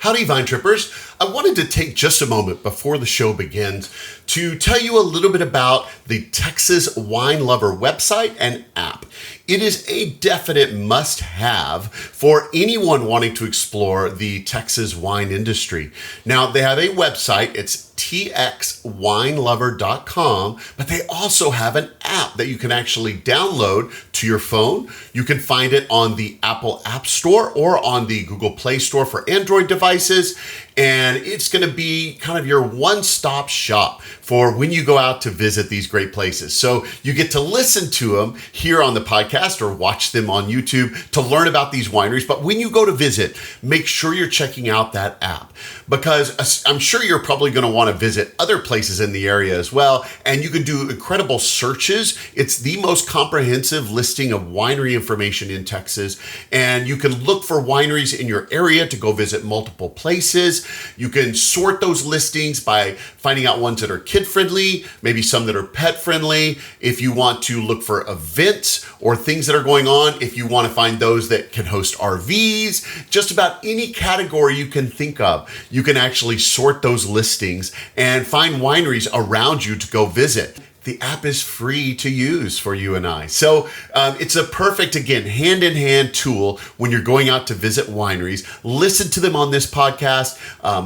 Howdy, Vine Trippers. I wanted to take just a moment before the show begins to tell you a little bit about the Texas Wine Lover website and app. It is a definite must-have for anyone wanting to explore the Texas wine industry. Now, they have a website. It's txwinelover.com, but they also have an app that you can actually download to your phone. You can find it on the Apple App Store or on the Google Play Store for Android devices. And it's going to be kind of your one-stop shop for when you go out to visit these great places. So you get to listen to them here on the podcast or watch them on YouTube to learn about these wineries. But when you go to visit, make sure you're checking out that app, because I'm sure you're probably going to want to visit other places in the area as well. And you can do incredible searches. It's the most comprehensive listing of winery information in Texas. And you can look for wineries in your area to go visit multiple places. You can sort those listings by finding out ones that are kid-friendly, maybe some that are pet-friendly. If you want to look for events or things that are going on, if you want to find those that can host RVs, just about any category you can think of, you can actually sort those listings and find wineries around you to go visit. The app is free to use for you and I. So it's a perfect, again, hand-in-hand tool when you're going out to visit wineries. Listen to them on this podcast,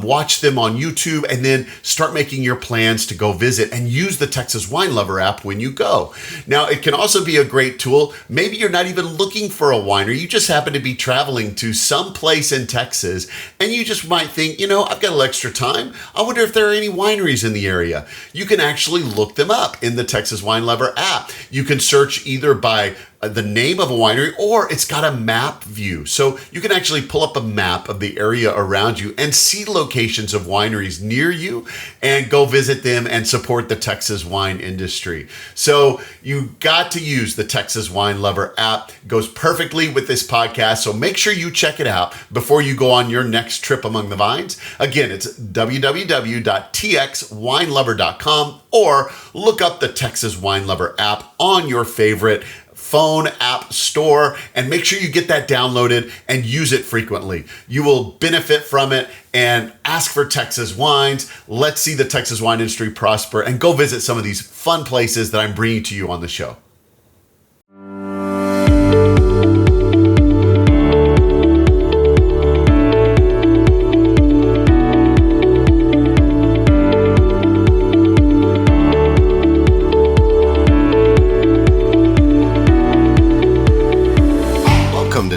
watch them on YouTube, and then start making your plans to go visit and use the Texas Wine Lover app when you go. Now, it can also be a great tool. Maybe you're not even looking for a winery. You just happen to be traveling to some place in Texas, and you just might think, I've got a little extra time. I wonder if there are any wineries in the area. You can actually look them up in the Texas Wine Lover app. You can search either by the name of a winery, or it's got a map view. So you can actually pull up a map of the area around you and see locations of wineries near you and go visit them and support the Texas wine industry. So you got to use the Texas Wine Lover app. It goes perfectly with this podcast. So make sure you check it out before you go on your next trip among the vines. Again, it's www.txwinelover.com, or look up the Texas Wine Lover app on your favorite phone app store and make sure you get that downloaded and use it frequently. You will benefit from it, and ask for Texas wines. Let's see the Texas wine industry prosper and go visit some of these fun places that I'm bringing to you on the show.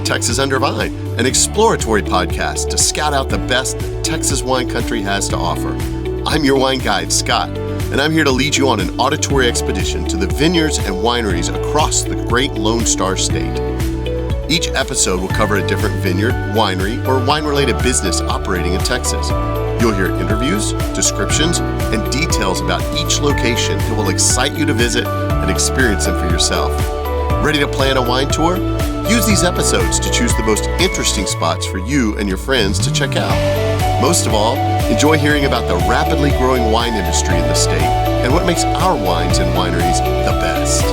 Texas Under Vine, an exploratory podcast to scout out the best that Texas wine country has to offer. I'm your wine guide, Scott, and I'm here to lead you on an auditory expedition to the vineyards and wineries across the great Lone Star State. Each episode will cover a different vineyard, winery, or wine-related business operating in Texas. You'll hear interviews, descriptions, and details about each location that will excite you to visit and experience them for yourself. Ready to plan a wine tour? Use these episodes to choose the most interesting spots for you and your friends to check out. Most of all, enjoy hearing about the rapidly growing wine industry in the state and what makes our wines and wineries the best.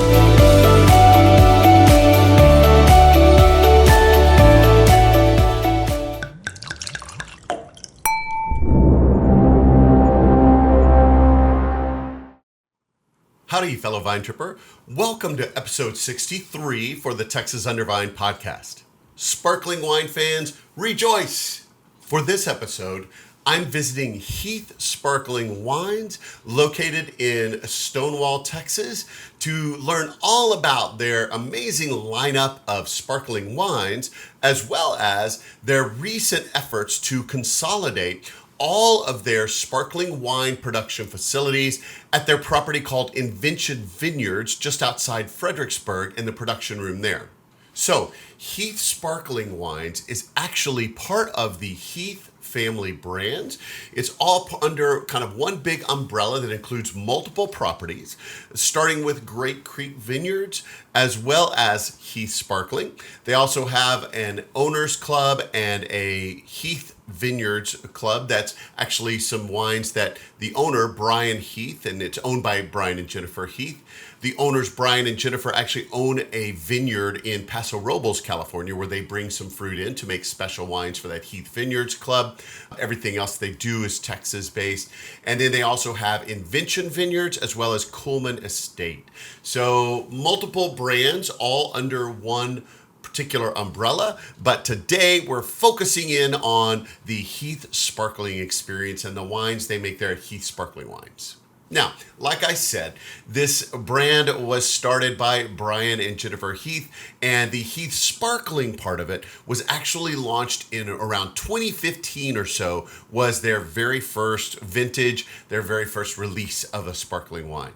Howdy, fellow Vine Tripper. Welcome to episode 63 for the Texas Under Vine podcast. Sparkling wine fans, rejoice! For this episode, I'm visiting Heath Sparkling Wines, located in Stonewall, Texas, to learn all about their amazing lineup of sparkling wines, as well as their recent efforts to consolidate all of their sparkling wine production facilities at their property called Invention Vineyards, just outside Fredericksburg, in the production room there. So, Heath Sparkling Wines is actually part of the Heath family brands. It's all under kind of one big umbrella that includes multiple properties, starting with Great Creek Vineyards, as well as Heath Sparkling. They also have an owners club and a Heath Vineyards Club. That's actually some wines that the owner, Brian Heath, and it's owned by Brian and Jennifer Heath. The owners, Brian and Jennifer, actually own a vineyard in Paso Robles, California, where they bring some fruit in to make special wines for that Heath Vineyards Club. Everything else they do is Texas-based. And then they also have Invention Vineyards as well as Coleman Estate. So multiple brands all under one particular umbrella, but today we're focusing in on the Heath Sparkling experience and the wines they make there at Heath Sparkling Wines. Now, like I said, this brand was started by Brian and Jennifer Heath, and the Heath Sparkling part of it was actually launched in around 2015 or so, was their very first vintage, their very first release of a sparkling wine.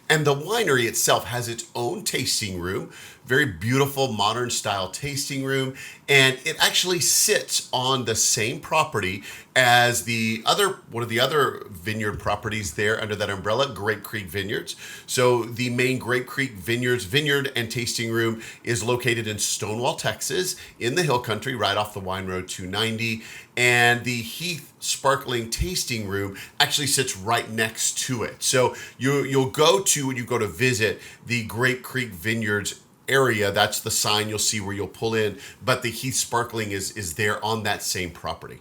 And the winery itself has its own tasting room, very beautiful modern style tasting room, and it actually sits on the same property as one of the other vineyard properties there under that umbrella, Grape Creek Vineyards. So the main Grape Creek Vineyards vineyard and tasting room is located in Stonewall, Texas, in the Hill Country, right off the Wine Road 290. And the Heath Sparkling tasting room actually sits right next to it. So you'll go to, when you go to visit the Grape Creek Vineyards area, that's the sign you'll see where you'll pull in, but the Heath Sparkling is there on that same property.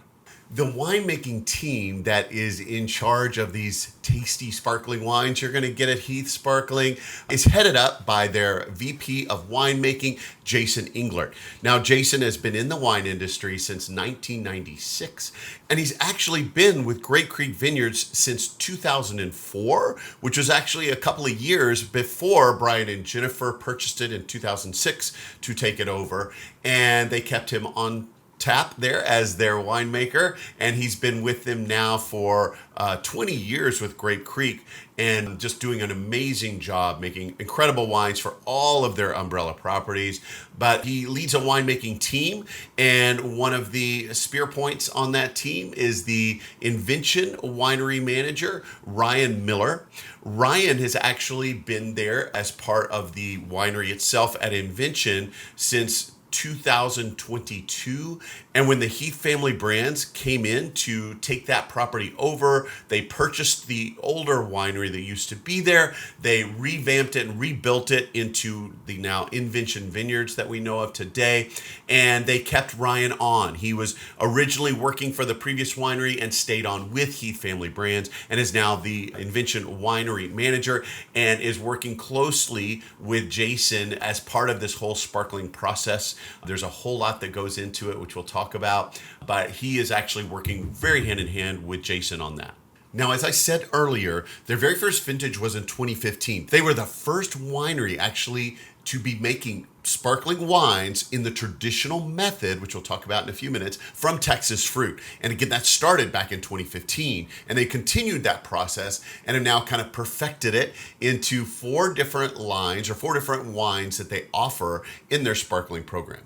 The winemaking team that is in charge of these tasty sparkling wines you're going to get at Heath Sparkling is headed up by their VP of winemaking, Jason Englert. Now, Jason has been in the wine industry since 1996, and he's actually been with Grape Creek Vineyards since 2004, which was actually a couple of years before Brian and Jennifer purchased it in 2006 to take it over, and they kept him on tap there as their winemaker, and he's been with them now for 20 years with Grape Creek, and just doing an amazing job making incredible wines for all of their umbrella properties. But he leads a winemaking team, and one of the spear points on that team is the Invention winery manager, Ryan Miller. Ryan has actually been there as part of the winery itself at Invention since 2022, and when the Heath family brands came in to take that property over, they purchased the older winery that used to be there. They revamped it and rebuilt it into the now Invention Vineyards that we know of today, and they kept Ryan on. He was originally working for the previous winery and stayed on with Heath family brands, and is now the Invention winery manager and is working closely with Jason as part of this whole sparkling process. There's a whole lot that goes into it, which we'll talk about, but he is actually working very hand in hand with Jason on that. Now, as I said earlier, their very first vintage was in 2015. They were the first winery actually to be making sparkling wines in the traditional method, which we'll talk about in a few minutes, from Texas fruit. And again, that started back in 2015, and they continued that process and have now kind of perfected it into 4 different lines or 4 different wines that they offer in their sparkling program.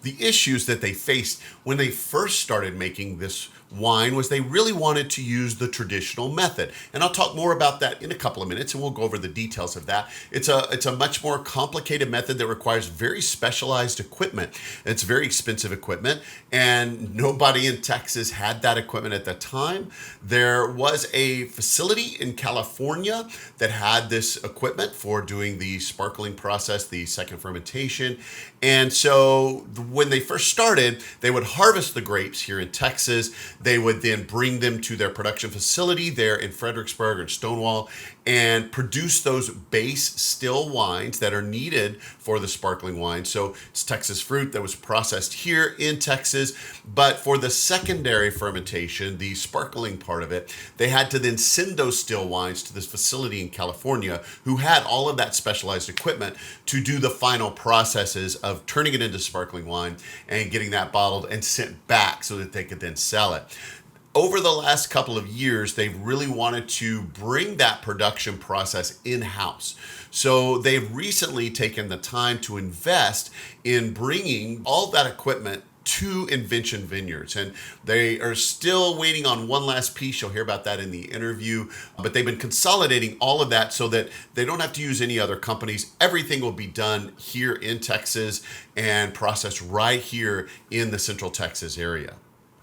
The issues that they faced when they first started making this wine was they really wanted to use the traditional method. And I'll talk more about that in a couple of minutes, and we'll go over the details of that. It's a much more complicated method that requires very specialized equipment. It's very expensive equipment, and nobody in Texas had that equipment at the time. There was a facility in California that had this equipment for doing the sparkling process, the second fermentation. And so when they first started, they would harvest the grapes here in Texas. They would then bring them to their production facility there in Fredericksburg or Stonewall and produce those base still wines that are needed for the sparkling wine. So it's Texas fruit that was processed here in Texas. But for the secondary fermentation, the sparkling part of it, they had to then send those still wines to this facility in California who had all of that specialized equipment to do the final processes of turning it into sparkling wine and getting that bottled and sent back so that they could then sell it. Over the last couple of years, they've really wanted to bring that production process in-house. So they've recently taken the time to invest in bringing all that equipment to Invention Vineyards, and they are still waiting on one last piece. You'll hear about that in the interview, but they've been consolidating all of that so that they don't have to use any other companies. Everything will be done here in Texas and processed right here in the Central Texas area.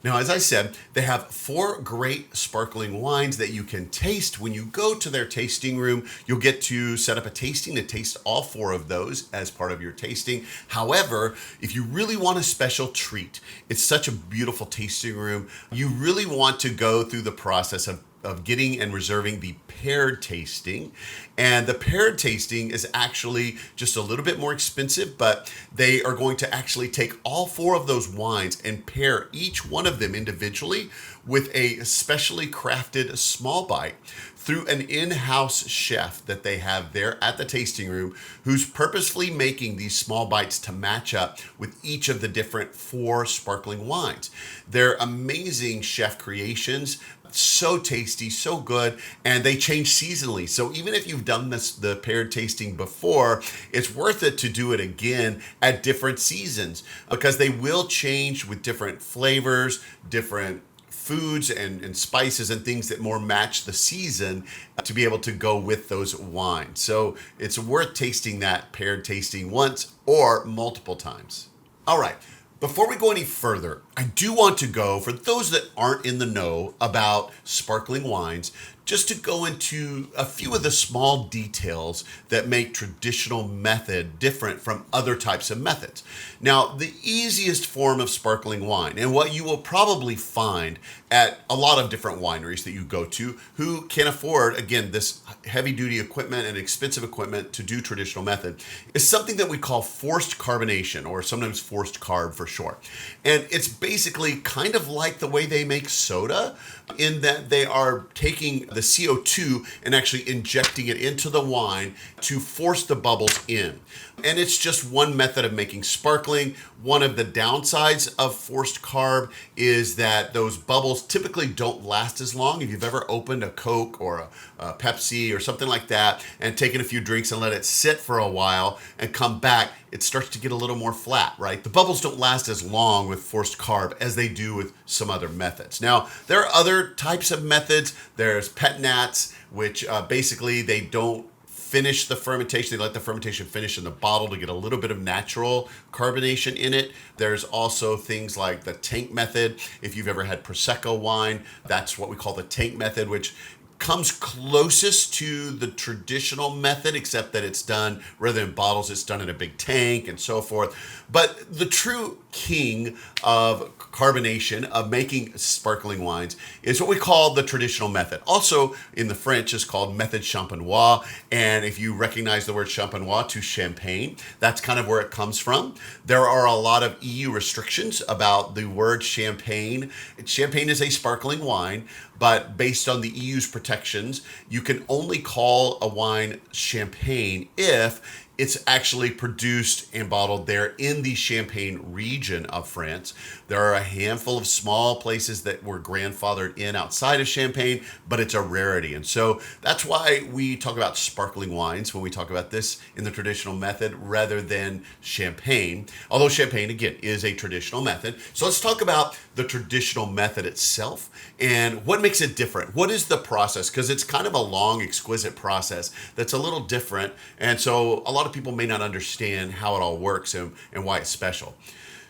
Now, as I said, they have 4 great sparkling wines that you can taste. When you go to their tasting room, you'll get to set up a tasting to taste all 4 of those as part of your tasting. However, if you really want a special treat, it's such a beautiful tasting room, you really want to go through the process of getting and reserving the paired tasting. And the paired tasting is actually just a little bit more expensive, but they are going to actually take all 4 of those wines and pair each one of them individually with a specially crafted small bite through an in-house chef that they have there at the tasting room, who's purposefully making these small bites to match up with each of the different 4 sparkling wines. They're amazing chef creations, so tasty, so good, and they change seasonally. So even if you've done the paired tasting before, it's worth it to do it again at different seasons, because they will change with different flavors, different foods and spices and things that more match the season to be able to go with those wines. So it's worth tasting that paired tasting once or multiple times. All right. Before we go any further, I do want to go, for those that aren't in the know about sparkling wines, just to go into a few of the small details that make traditional method different from other types of methods. Now, the easiest form of sparkling wine, and what you will probably find at a lot of different wineries that you go to who can afford, again, this heavy-duty equipment and expensive equipment to do traditional method, is something that we call forced carbonation, or sometimes forced carb for short. And it's basically kind of like the way they make soda, in that they are taking the CO2 and actually injecting it into the wine to force the bubbles in. And it's just one method of making sparkling. One of the downsides of forced carb is that those bubbles typically don't last as long. If you've ever opened a Coke or a Pepsi or something like that and taken a few drinks and let it sit for a while and come back, it starts to get a little more flat, right? The bubbles don't last as long with forced carb as they do with some other methods. Now, there are other types of methods. There's pet nats, which basically they don't finish the fermentation. They let the fermentation finish in the bottle to get a little bit of natural carbonation in it. There's also things like the tank method. If you've ever had Prosecco wine, that's what we call the tank method, which comes closest to the traditional method, except that it's done, rather than bottles, it's done in a big tank and so forth. But the true king of carbonation, of making sparkling wines, is what we call the traditional method. Also, in the French, is called méthode Champenoise. And if you recognize the word Champenoise to champagne, that's kind of where it comes from. There are a lot of EU restrictions about the word champagne. Champagne is a sparkling wine, but based on the EU's protections, you can only call a wine champagne if it's actually produced and bottled there in the Champagne region of France. There are a handful of small places that were grandfathered in outside of Champagne, but it's a rarity. And so that's why we talk about sparkling wines when we talk about this in the traditional method rather than champagne. Although champagne, again, is a traditional method. So let's talk about the traditional method itself and what makes it different. What is the process? Because it's kind of a long, exquisite process that's a little different. And so a lot of people may not understand how it all works and why it's special.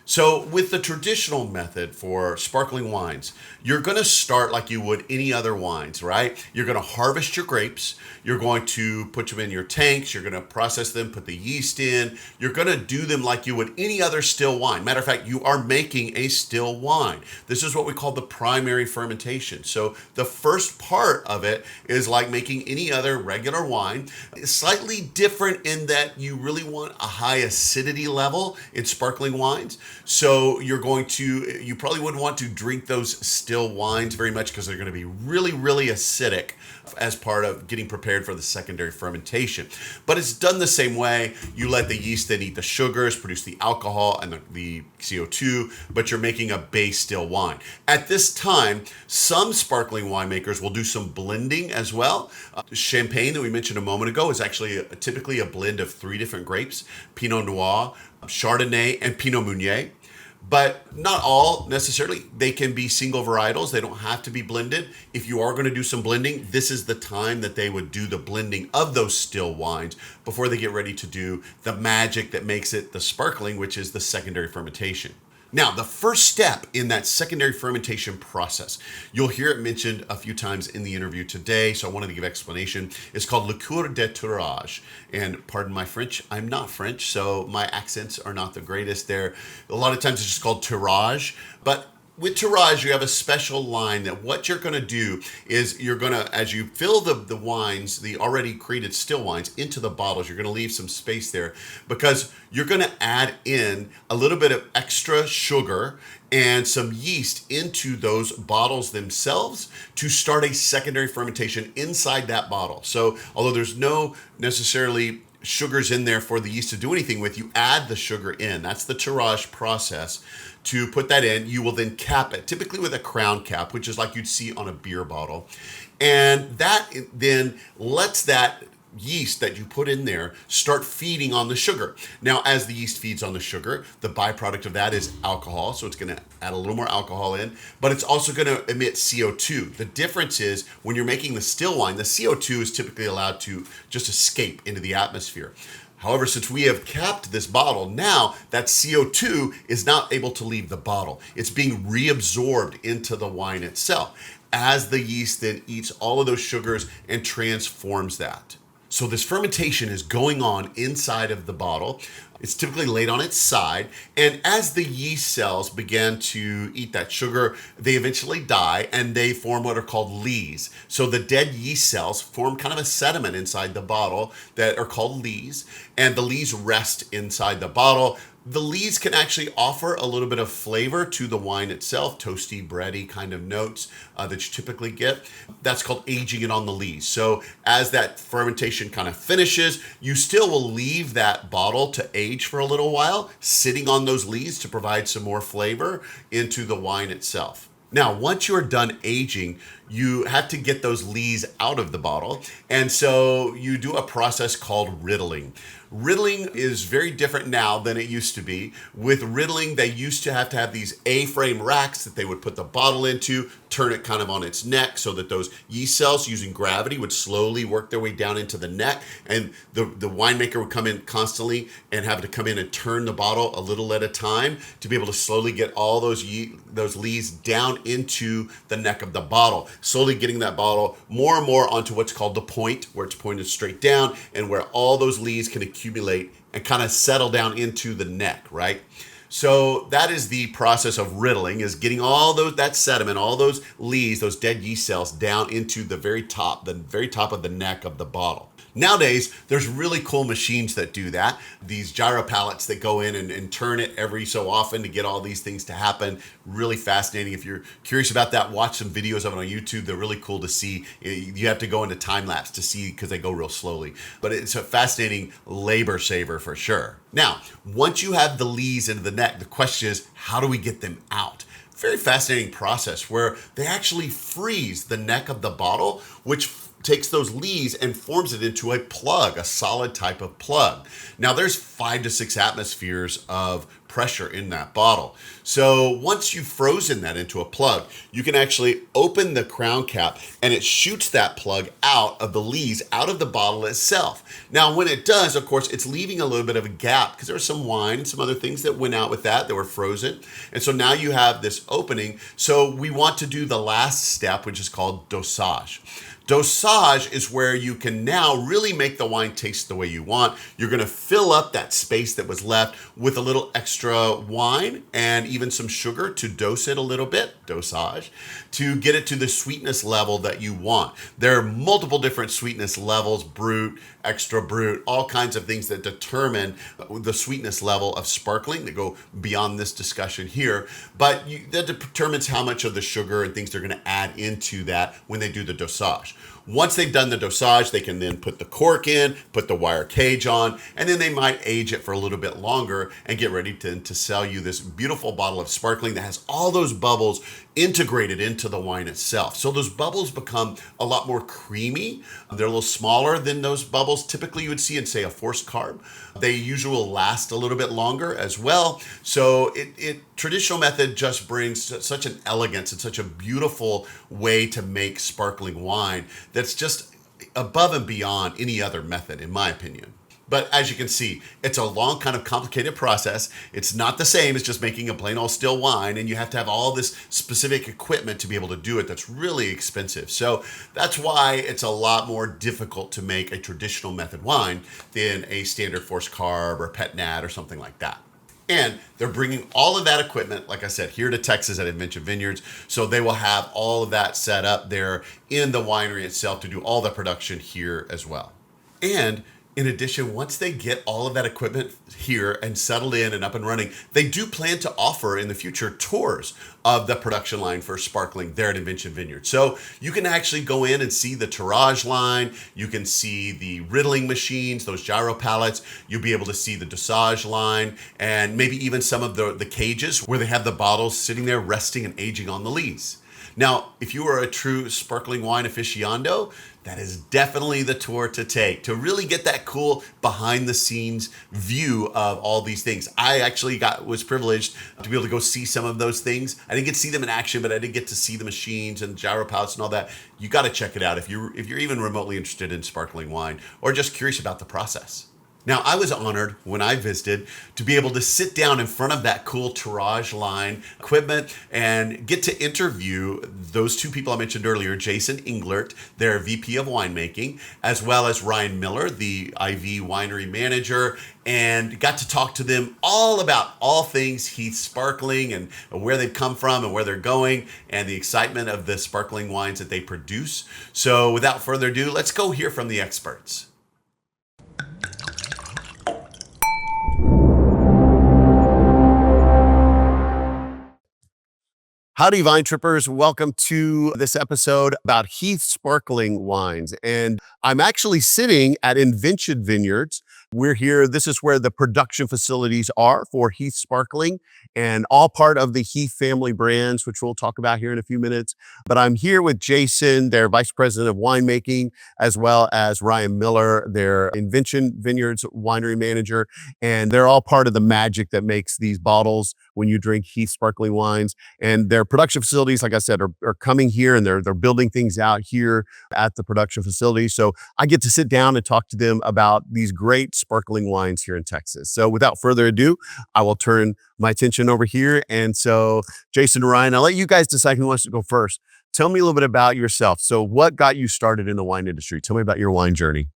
So with the traditional method for sparkling wines, you're going to start like you would any other wines, right? You're going to harvest your grapes. You're going to put them in your tanks. You're going to process them, put the yeast in. You're going to do them like you would any other still wine. Matter of fact, you are making a still wine. This is what we call the primary fermentation. So the first part of it is like making any other regular wine. It's slightly different in that you really want a high acidity level in sparkling wines. So you probably wouldn't want to drink those still wines very much because they're going to be really, really acidic as part of getting prepared for the secondary fermentation. But it's done the same way. You let the yeast then eat the sugars, produce the alcohol and the CO2, but you're making a base still wine. At this time, some sparkling winemakers will do some blending as well. Champagne that we mentioned a moment ago is actually typically a blend of 3 different grapes: Pinot Noir, Chardonnay, and Pinot Meunier. But not all necessarily. They can be single varietals. They don't have to be blended. If you are going to do some blending, this is the time that they would do the blending of those still wines before they get ready to do the magic that makes it the sparkling, which is the secondary fermentation. Now, the first step in that secondary fermentation process, you'll hear it mentioned a few times in the interview today, so I wanted to give explanation. It's called liqueur de tirage. And pardon my French, I'm not French, so my accents are not the greatest there. A lot of times it's just called tirage, but with tirage, you have a special line that what you're going to do is you're going to, as you fill the wines, the already created still wines into the bottles, you're going to leave some space there because you're going to add in a little bit of extra sugar and some yeast into those bottles themselves to start a secondary fermentation inside that bottle. So although there's no necessarily sugars in there for the yeast to do anything with, you add the sugar in. That's the tirage process. To put that in, you will then cap it, typically with a crown cap, which is like you'd see on a beer bottle. And that then lets that yeast that you put in there start feeding on the sugar. Now, as the yeast feeds on the sugar, the byproduct of that is alcohol. So it's going to add a little more alcohol in, but it's also going to emit CO2. The difference is when you're making the still wine, the CO2 is typically allowed to just escape into the atmosphere. However, since we have capped this bottle, now that CO2 is not able to leave the bottle. It's being reabsorbed into the wine itself as the yeast then eats all of those sugars and transforms that. So this fermentation is going on inside of the bottle. It's typically laid on its side. And as the yeast cells begin to eat that sugar, they eventually die and they form what are called lees. So the dead yeast cells form kind of a sediment inside the bottle that are called lees. And the lees rest inside the bottle. The lees can actually offer a little bit of flavor to the wine itself, toasty, bready kind of notes that you typically get. That's called aging it on the lees. So as that fermentation kind of finishes, you still will leave that bottle to age for a little while, sitting on those lees to provide some more flavor into the wine itself. Now, once you're done aging, you have to get those lees out of the bottle. And so you do a process called riddling. Riddling is very different now than it used to be. With riddling, they used to have these A-frame racks that they would put the bottle into, turn it kind of on its neck so that those yeast cells using gravity would slowly work their way down into the neck. And the winemaker would come in constantly and have to come in and turn the bottle a little at a time to be able to slowly get all those lees down into the neck of the bottle, slowly getting that bottle more and more onto what's called the point, where it's pointed straight down and where all those lees can accumulate and kind of settle down into the neck, right? So that is the process of riddling, is getting all that sediment, all those lees, those dead yeast cells down into the very top of the neck of the bottle. Nowadays, there's really cool machines that do that. These gyropallets that go in and turn it every so often to get all these things to happen. Really fascinating. If you're curious about that, watch some videos of it on YouTube. They're really cool to see. You have to go into time lapse to see because they go real slowly. But it's a fascinating labor saver for sure. Now, once you have the lees into the neck, the question is, how do we get them out? Very fascinating process where they actually freeze the neck of the bottle, which takes those lees and forms it into a plug, a solid type of plug. Now there's 5 to 6 atmospheres of pressure in that bottle. So once you've frozen that into a plug, you can actually open the crown cap and it shoots that plug out of the lees, out of the bottle itself. Now when it does, of course, it's leaving a little bit of a gap because there was some wine and some other things that went out with that were frozen. And so now you have this opening. So we want to do the last step, which is called dosage. Dosage is where you can now really make the wine taste the way you want. You're going to fill up that space that was left with a little extra wine and even some sugar to dose it a little bit, dosage, to get it to the sweetness level that you want. There are multiple different sweetness levels, Brut, extra Brut, all kinds of things that determine the sweetness level of sparkling that go beyond this discussion here. But that determines how much of the sugar and things they're going to add into that when they do the dosage. Once they've done the dosage, they can then put the cork in, put the wire cage on, and then they might age it for a little bit longer and get ready to sell you this beautiful bottle of sparkling that has all those bubbles integrated into the wine itself. So those bubbles become a lot more creamy. They're a little smaller than those bubbles typically you would see in, say, a forced carb. They usually will last a little bit longer as well. So traditional method just brings such an elegance and such a beautiful way to make sparkling wine that's just above and beyond any other method, in my opinion. But as you can see, it's a long, kind of complicated process. It's not the same as just making a plain old still wine, and you have to have all this specific equipment to be able to do it. That's really expensive. So that's why it's a lot more difficult to make a traditional method wine than a standard forced carb or pet nat or something like that. And they're bringing all of that equipment, like I said, here to Texas at Invention Vineyards. So they will have all of that set up there in the winery itself to do all the production here as well. And in addition, once they get all of that equipment here and settled in and up and running, they do plan to offer in the future tours of the production line for sparkling there at Invention Vineyard. So you can actually go in and see the tirage line. You can see the riddling machines, those Gyropallets. You'll be able to see the Dosage line and maybe even some of the cages where they have the bottles sitting there resting and aging on the lees. Now, if you are a true sparkling wine aficionado, that is definitely the tour to take to really get that cool behind the scenes view of all these things. I actually was privileged to be able to go see some of those things. I didn't get to see them in action, but I did get to see the machines and gyropallets and all that. You got to check it out if you're even remotely interested in sparkling wine or just curious about the process. Now, I was honored when I visited to be able to sit down in front of that cool tirage line equipment and get to interview those two people I mentioned earlier, Jason Englert, their VP of winemaking, as well as Ryan Miller, the IV winery manager, and got to talk to them all about all things Heath Sparkling and where they've come from and where they're going and the excitement of the sparkling wines that they produce. So without further ado, let's go hear from the experts. Howdy, Vine Trippers. Welcome to this episode about Heath Sparkling Wines. And I'm actually sitting at Invention Vineyards. We're here. This is where the production facilities are for Heath Sparkling and all part of the Heath family brands, which we'll talk about here in a few minutes. But I'm here with Jason, their Vice President of Winemaking, as well as Ryan Miller, their Invention Vineyards winery manager. And they're all part of the magic that makes these bottles when you drink Heath Sparkling Wines. And their production facilities, like I said, are coming here and they're building things out here at the production facility. So I get to sit down and talk to them about these great sparkling wines here in Texas. So without further ado, I will turn my attention over here. And so Jason and Ryan, I'll let you guys decide who wants to go first. Tell me a little bit about yourself. So what got you started in the wine industry? Tell me about your wine journey.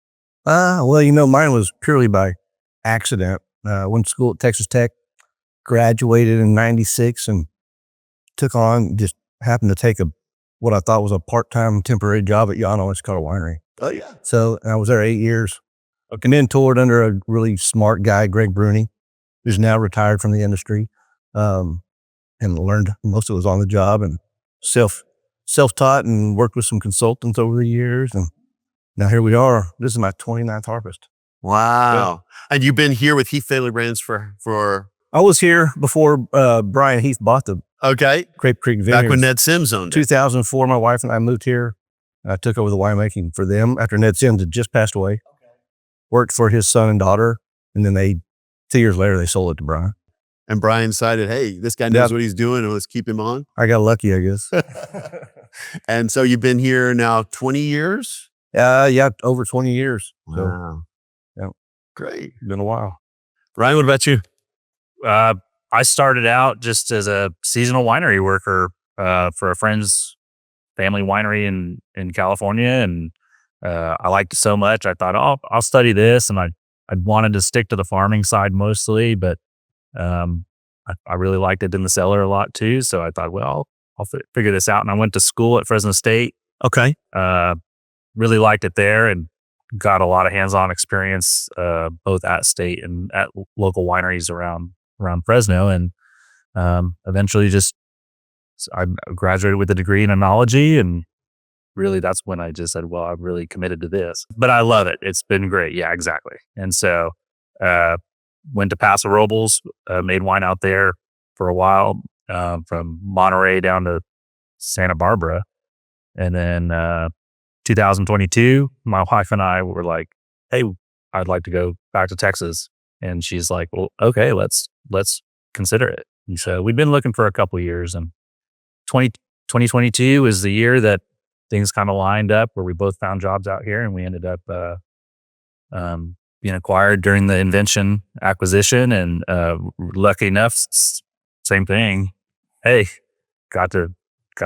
Well, mine was purely by accident. Went to school at Texas Tech, graduated in 96 and just happened to take what I thought was a part-time temporary job at Yano. It's called a winery. Oh yeah. So I was there 8 years and then toured under a really smart guy, Greg Bruni, who's now retired from the industry. And learned most of it was on the job and self-taught and worked with some consultants over the years. And now here we are. This is my 29th harvest. Wow. Yeah. And you've been here with Heath Family Brands for... I was here before Brian Heath bought the Grape Creek Vineyards. Back when Ned Sims owned it. 2004, my wife and I moved here. I took over the winemaking for them after Ned Sims had just passed away. Worked for his son and daughter. And then 2 years later, they sold it to Brian. And Brian decided, hey, this guy knows what he's doing and let's keep him on. I got lucky, I guess. And so you've been here now 20 years? Yeah, over 20 years. Wow. So, yeah. Great. Been a while. Ryan, what about you? I started out just as a seasonal winery worker for a friend's family winery in California, and I liked it so much. I thought, I'll study this, and I wanted to stick to the farming side mostly, but I really liked it in the cellar a lot too. So I thought, well, I'll figure this out. And I went to school at Fresno State. Okay. Really liked it there, and got a lot of hands-on experience both at state and at local wineries around Fresno, and eventually I graduated with a degree in enology, and really that's when I just said, well, I'm really committed to this. But I love it. It's been great. Yeah, exactly. And so went to Paso Robles, made wine out there for a while, from Monterey down to Santa Barbara. And then 2022, my wife and I were like, hey, I'd like to go back to Texas. And she's like, well, okay, let's consider it. And so we've been looking for a couple of years, and 2022 is the year that things kind of lined up where we both found jobs out here, and we ended up being acquired during the Invention acquisition, and lucky enough, same thing. Hey, got to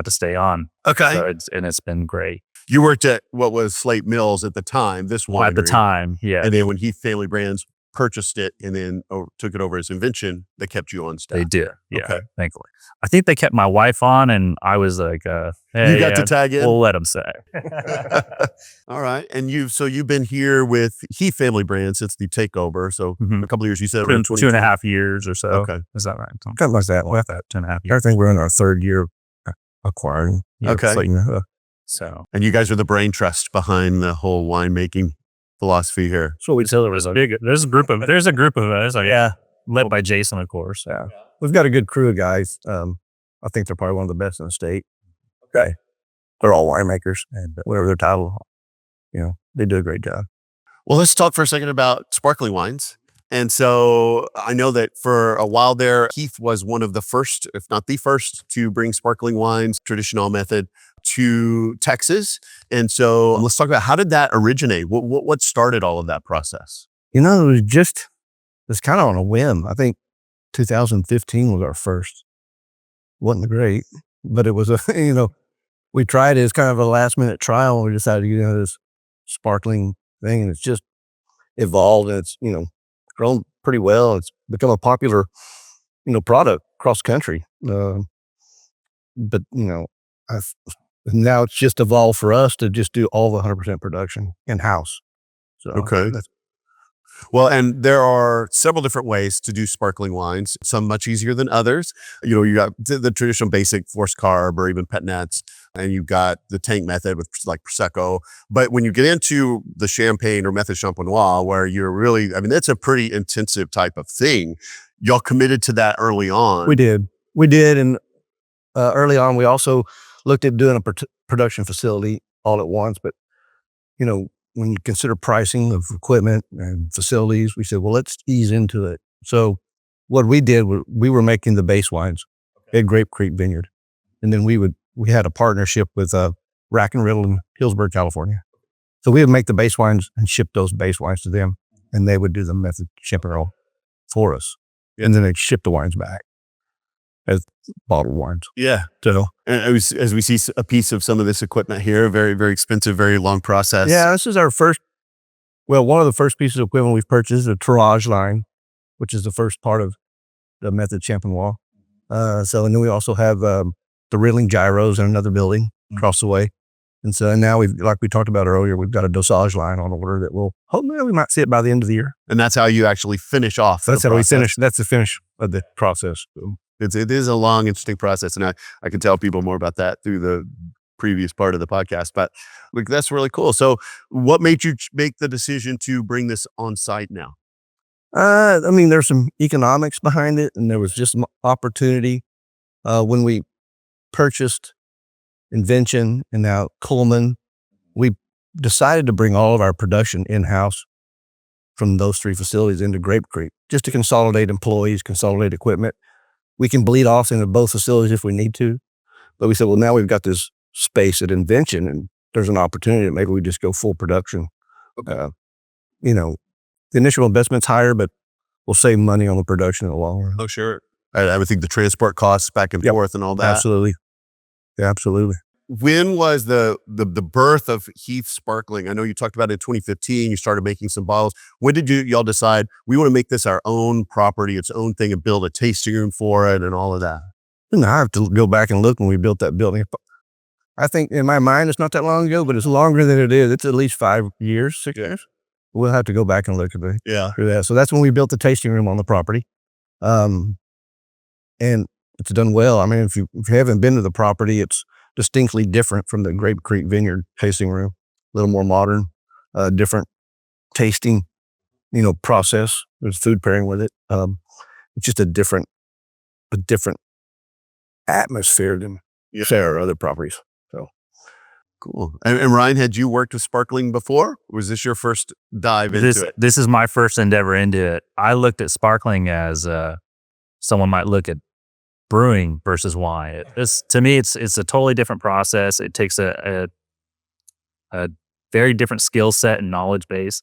stay on. Okay. So it's been great. You worked at what was Slate Mills at the time, this winery. At the time, yeah. And then when Heath Family Brands purchased it and then took it over as Invention, they kept you on staff. They did. Yeah. Okay. Thankfully. I think they kept my wife on, and I was like, hey, you got to tag in? We'll let them say. All right. And you've been here with Heath Family Brands since the takeover. So a couple of years, you said around 2.5 years or so. Okay. Is that right? Kind of like that. Well, that 2.5 years. I think we're in our third year acquiring. Okay. So, and you guys are the brain trust behind the whole winemaking philosophy here. So we tell there was there's a group of us. Yeah. Led by Jason, of course. Yeah. We've got a good crew of guys. I think they're probably one of the best in the state. Okay. They're all winemakers, and whatever their title, they do a great job. Well, let's talk for a second about sparkling wines. And so I know that for a while there, Heath was one of the first, if not the first, to bring sparkling wines, traditional method, to Texas. And so let's talk about, how did that originate? What started all of that process? It was kind of on a whim. I think 2015 was our first. Wasn't great, but it was we tried it as kind of a last minute trial. We decided to do this sparkling thing, and it's just evolved, and it's, grown pretty well. It's become a popular, product across the country. But now it's just evolved for us to just do all the 100% production in-house. So okay. Well, and there are several different ways to do sparkling wines, some much easier than others. You got the traditional basic forced carb or even pet nats, and you've got the tank method with like Prosecco. But when you get into the champagne or method Champenoise, where you're really, that's a pretty intensive type of thing. Y'all committed to that early on. We did. And early on, we also looked at doing a production facility all at once. But, when you consider pricing of equipment and facilities, we said, well, let's ease into it. So what we did was we were making the base wines at Grape Creek Vineyard. And then we had a partnership with Rack and Riddle in Hillsburg, California. So we would make the base wines and ship those base wines to them, and they would do the method Champenoise for us. Yeah. And then they'd ship the wines back as bottled wines. Yeah. So, and as we see a piece of some of this equipment here, very, very expensive, very long process. Yeah, this is one of the first pieces of equipment we've purchased, a tirage line, which is the first part of the method Champenoise. And then we also have the Riddling gyros in another building across the way. And now like we talked about earlier, we've got a Dosage line on order that we might see it by the end of the year. And that's how you actually finish off. That's how we finish. That's the finish of the process. It is a long, interesting process. And I can tell people more about that through the previous part of the podcast, but that's really cool. So what made you make the decision to bring this on site now? There's some economics behind it, and there was just some opportunity. When we purchased Invention and now Coleman, we decided to bring all of our production in-house from those three facilities into Grape Creek, just to consolidate employees, consolidate equipment. We can bleed off into both facilities if we need to. But we said, well, now we've got this space at Invention, and there's an opportunity that maybe we just go full production. Okay. The initial investment's higher, but we'll save money on the production in the long run. Oh, sure. I would think the transport costs back and forth and all that. Absolutely. Yeah, absolutely. When was the birth of Heath Sparkling? I know you talked about it in 2015. You started making some bottles. When did y'all decide we want to make this our own property, its own thing, and build a tasting room for it and all of that? And I have to go back and look when we built that building. I think in my mind, it's not that long ago, but it's longer than it is. It's at least 6 years. We'll have to go back and look at it. Yeah. For that. So that's when we built the tasting room on the property. And it's done well. If you haven't been to the property, it's distinctly different from the Grape Creek Vineyard tasting room. A little more modern, different tasting, process. There's food pairing with it. It's just a different atmosphere than our other properties. So cool. And Ryan, had you worked with sparkling before? Or was this your first dive into it? This is my first endeavor into it. I looked at sparkling as someone might look at brewing versus wine. To me, it's a totally different process. It takes a very different skill set and knowledge base.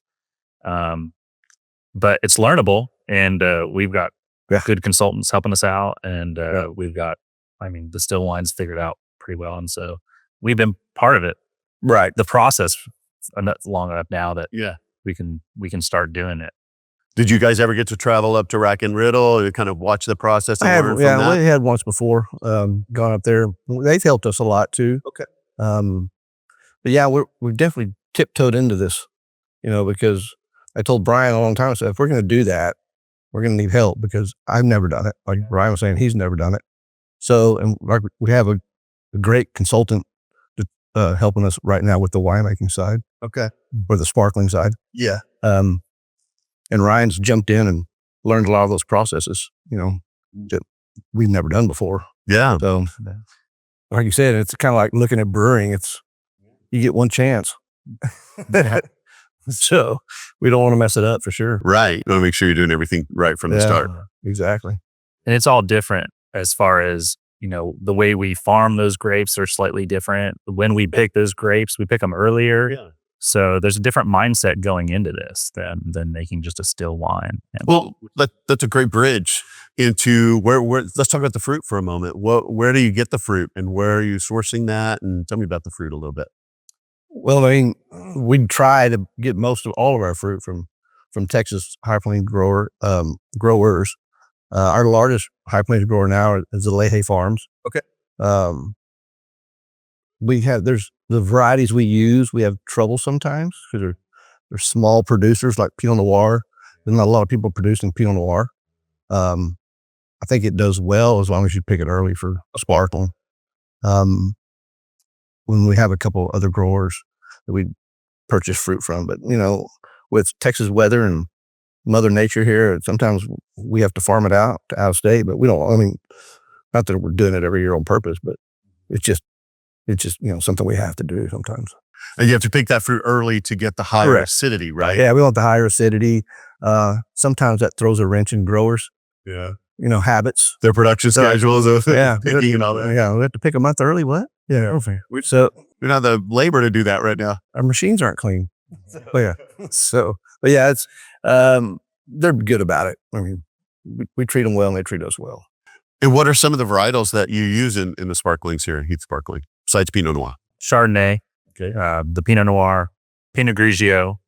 but it's learnable, and we've got Yeah. good consultants helping us out, and we've got, the still wines figured out pretty well, and so we've been part of it, Right. the process, long enough now that Yeah. we can start doing it. Did you guys ever get to travel up to Rack and Riddle and kind of watch the process and learn from that? We had once before, gone up there. They've helped us a lot too. Okay. But yeah, we've definitely tiptoed into this, because I told Brian a long time ago, if we're going to do that, we're going to need help because I've never done it. Like Brian was saying, he's never done it. So, and we have a great consultant helping us right now with the winemaking side. Okay. Or the sparkling side. Yeah. And Ryan's jumped in and learned a lot of those processes, that we've never done before. Yeah. So, like you said, it's kind of like looking at brewing. You get one chance. So we don't want to mess it up for sure. Right. You want to make sure you're doing everything right from the start. Exactly. And it's all different as far as, the way we farm those grapes are slightly different. When we pick those grapes, we pick them earlier. Yeah. So there's a different mindset going into this than making just a still wine. Well, that's a great bridge into where let's talk about the fruit for a moment. Where do you get the fruit and where are you sourcing that? And tell me about the fruit a little bit. Well, we try to get most of all of our fruit from Texas High Plains growers. Our largest High Plains grower now is the Leahy Farms. Okay. There's the varieties we use. We have trouble sometimes because they're small producers like Pinot Noir. There's not a lot of people producing Pinot Noir. I think it does well as long as you pick it early for sparkling. When we have a couple other growers that we purchase fruit from, but with Texas weather and Mother Nature here, sometimes we have to farm it out of state, but we don't, not that we're doing it every year on purpose, but it's just something we have to do sometimes. And you have to pick that fruit early to get the higher acidity, right? Yeah, we want the higher acidity. Sometimes that throws a wrench in growers. Yeah. Habits. Their production schedules of yeah, picking and all that. Yeah, we have to pick a month early. What? Yeah. Okay. We don't have the labor to do that right now. Our machines aren't clean. But it's they're good about it. We treat them well and they treat us well. And what are some of the varietals that you use in the sparklings here at Heath Sparkling besides Pinot Noir? Chardonnay, Okay. the Pinot Noir, Pinot Grigio,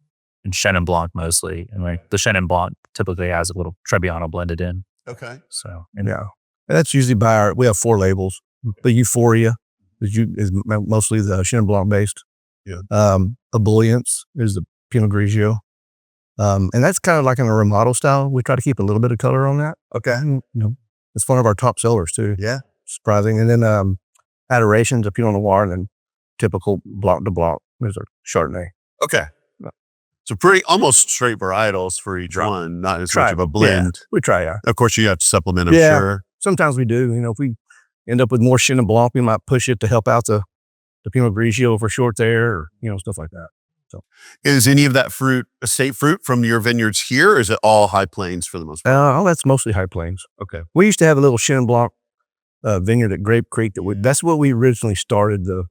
and Chenin Blanc mostly. And the Chenin Blanc typically has a little Trebbiano blended in. Okay. So, and that's usually we have 4 labels. The Euphoria is mostly the Chenin Blanc based. Yeah. Ebullience is the Pinot Grigio. And that's kind of like in a remodel style. We try to keep a little bit of color on that. Okay. It's one of our top sellers too. Yeah. Surprising. And then Adoration is a Pinot Noir, and then typical Blanc de Blanc is a Chardonnay. Okay. So pretty almost straight varietals for each one, not as much of a blend. Yeah, we try, yeah. Of course, you have to supplement, I'm Yeah. sure. Sometimes we do. If we end up with more Chenin Blanc, we might push it to help out the Pinot Grigio if we're short there, or, stuff like that. So, is any of that fruit estate fruit from your vineyards here, or is it all High Plains for the most part? that's mostly High Plains. Okay. We used to have a little Chenin Blanc vineyard at Grape Creek that's what we originally started the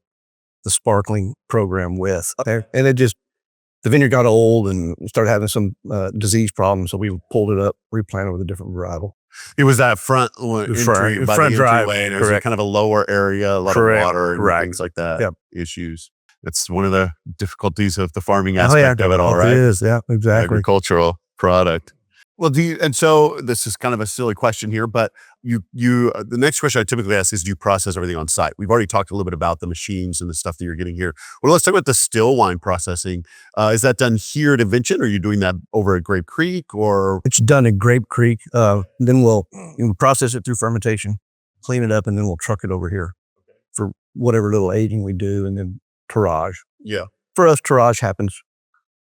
sparkling program with. Okay. And the vineyard got old and started having some disease problems, so we pulled it up, replanted with a different varietal. It was that front entry, by front the drive, entryway, and it was kind of a lower area, a lot of water and things like that. Yep. Issues. That's one of the difficulties of the farming aspect of it all, right? It is, yeah, exactly. Agricultural product. Well, and so this is kind of a silly question here, but the next question I typically ask is, do you process everything on site? We've already talked a little bit about the machines and the stuff that you're getting here. Well, let's talk about the still wine processing. Is that done here at Invention, or are you doing that over at Grape Creek, or? It's done at Grape Creek. Then we'll process it through fermentation, clean it up, and then we'll truck it over here for whatever little aging we do, and then tirage. Yeah. For us, tirage happens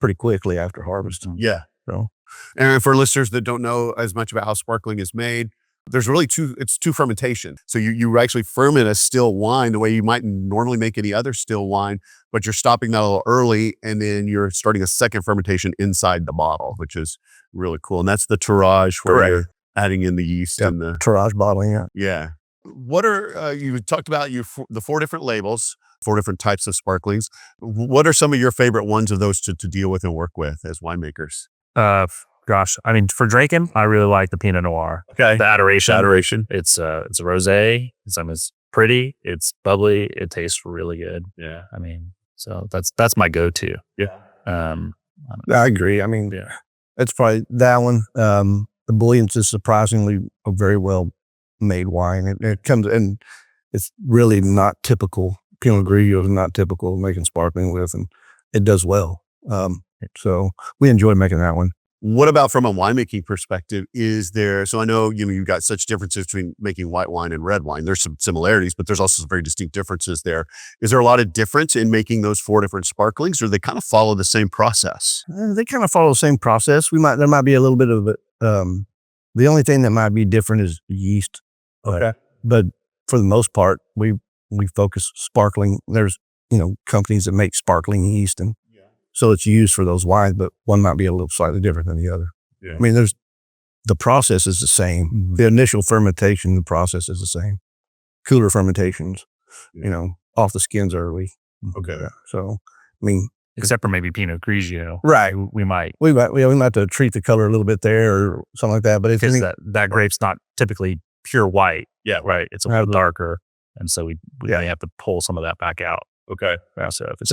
pretty quickly after harvest. Yeah. So, and for listeners that don't know as much about how sparkling is made, there's really two fermentation. So you actually ferment a still wine the way you might normally make any other still wine, but you're stopping that a little early, and then you're starting a second fermentation inside the bottle, which is really cool. And that's the tirage where you're adding in the yeast and the tirage bottling. Yeah. Yeah. What are you talked about the 4 different labels, 4 different types of sparklings. What are some of your favorite ones of those to deal with and work with as winemakers? Gosh, I mean, for drinking, I really like the Pinot Noir. Okay. The Adoration. Adoration. It's a rosé. It's pretty. It's bubbly. It tastes really good. Yeah. I mean, so that's my go-to. Yeah. I agree. I mean, Yeah. it's probably that one. The Brilliance is surprisingly a very well made wine. It comes and it's really not typical. Pinot Grigio is not typical of making sparkling with, and it does well. So we enjoy making that one. What about from a winemaking perspective? Is there, so I know, you've got such differences between making white wine and red wine. There's some similarities, but there's also some very distinct differences there. Is there a lot of difference in making those 4 different sparklings, or they kind of follow the same process? They kind of follow the same process. There might be a little bit of it. The only thing that might be different is yeast. Okay. But for the most part, we focus sparkling. There's, companies that make sparkling yeast, and so it's used for those wines, but one might be a little slightly different than the other. Yeah. I mean, the process is the same. The initial fermentation, the process is the same. Cooler fermentations, off the skins early. Okay. So, I mean, Except for maybe Pinot Grigio. right. We might, We might have to treat the color a little bit there or something like that. But if because that grape's not typically pure white. Yeah. Right. It's a little darker. And so we may have to pull some of that back out. Okay. So if it's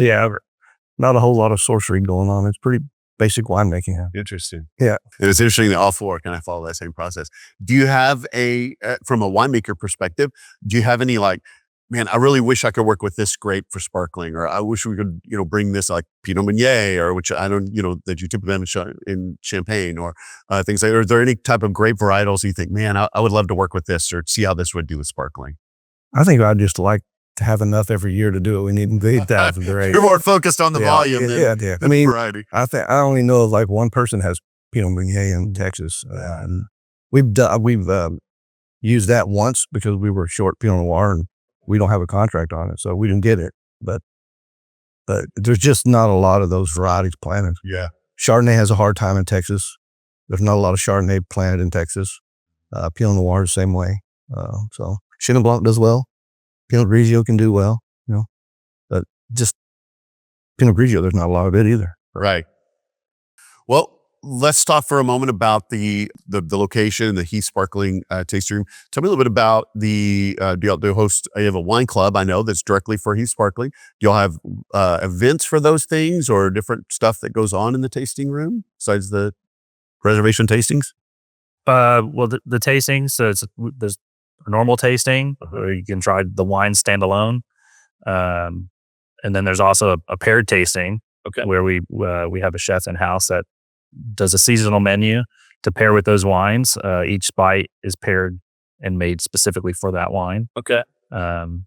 not a whole lot of sorcery going on. It's pretty basic winemaking. Interesting. Yeah. And it's interesting that all 4 kind of follow that same process. Do you have from a winemaker perspective, do you have any man, I really wish I could work with this grape for sparkling, or I wish we could, bring this like Pinot Meunier, or which I don't, that you typically have in Champagne, or things like, are there any type of grape varietals you think, man, I would love to work with this or see how this would do with sparkling? I think I'd just like to have enough every year to do it. We need 8,000 grapes. You're more focused on the volume than Yeah. the variety. I only know of one person has Pinot Meunier in Texas. And we've used that once because we were short Pinot Noir and we don't have a contract on it, so we didn't get it. But there's just not a lot of those varieties planted. Yeah. Chardonnay has a hard time in Texas. There's not a lot of Chardonnay planted in Texas. Pinot Noir the same way. So Chenin Blanc does well. Pinot Grigio can do well, but just Pinot Grigio, there's not a lot of it either. Right. Well, let's talk for a moment about the location, the Heath Sparkling tasting room. Tell me a little bit about do y'all host, you have a wine club, I know, that's directly for Heath Sparkling. Do y'all have events for those things or different stuff that goes on in the tasting room besides the reservation tastings? Well, the tastings, so there's a normal tasting, or you can try the wine standalone. And then there's also a paired tasting, where we have a chef in-house that does a seasonal menu to pair with those wines. Each bite is paired and made specifically for that wine. Okay. And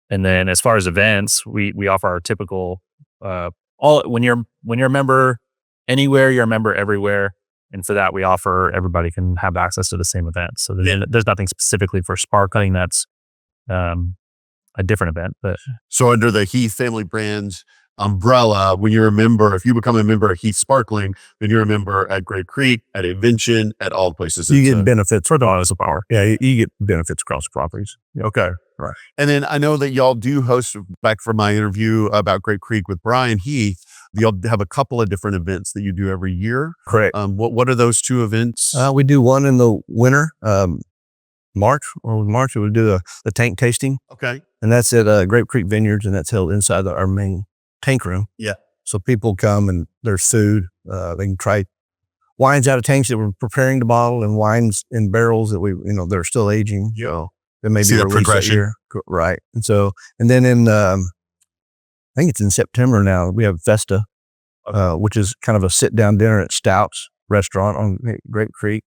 then as far as events, we offer our typical when you're a member anywhere, you're a member everywhere. And for that, we offer everybody can have access to the same event. So there's nothing specifically for sparkling that's a different event. But so under the Heath family brands umbrella, when you're a member, if you become a member of Heath Sparkling, then you're a member at Grape Creek, at Invention, at all places. You get benefits for the Honest of Power. Yeah, you get benefits across the properties. Okay. Right. And then I know that y'all do host, back from my interview about Grape Creek with Brian Heath, y'all have a couple of different events that you do every year. Correct. What are those 2 events? We do one in the winter, March we do the tank tasting. Okay. And that's at Grape Creek Vineyards, and that's held inside our main tank room. Yeah. So people come and there's food. They can try wines out of tanks that we're preparing to bottle, and wines in barrels that they're still aging. Yeah. So that may See be the released progression. that year. Right. And then in, I think it's in September now, we have Festa, which is kind of a sit down dinner at Stout's restaurant on Grape Creek,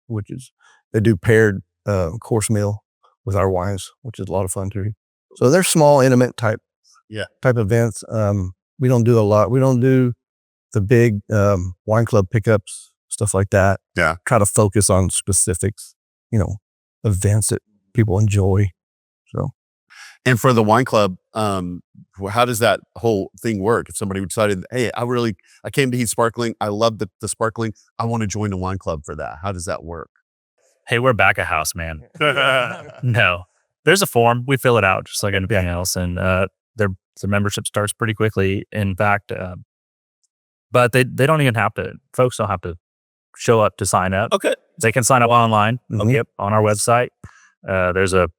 they do paired course meal with our wines, which is a lot of fun too. So they're small, intimate type events. We don't do a lot. We don't do the big wine club pickups, stuff like that. Yeah. Try to focus on specifics, events that people enjoy. So. And for the wine club, how does that whole thing work? If somebody decided, hey, I came to Heath Sparkling, I love the sparkling, I want to join the wine club for that. How does that work? Hey, we're back of house, man. No, there's a form. We fill it out just like anything else, and the membership starts pretty quickly. In fact, but they don't even have to. Folks don't have to show up to sign up. Okay. They can sign up online. Mhm. Yep, on our website. There's a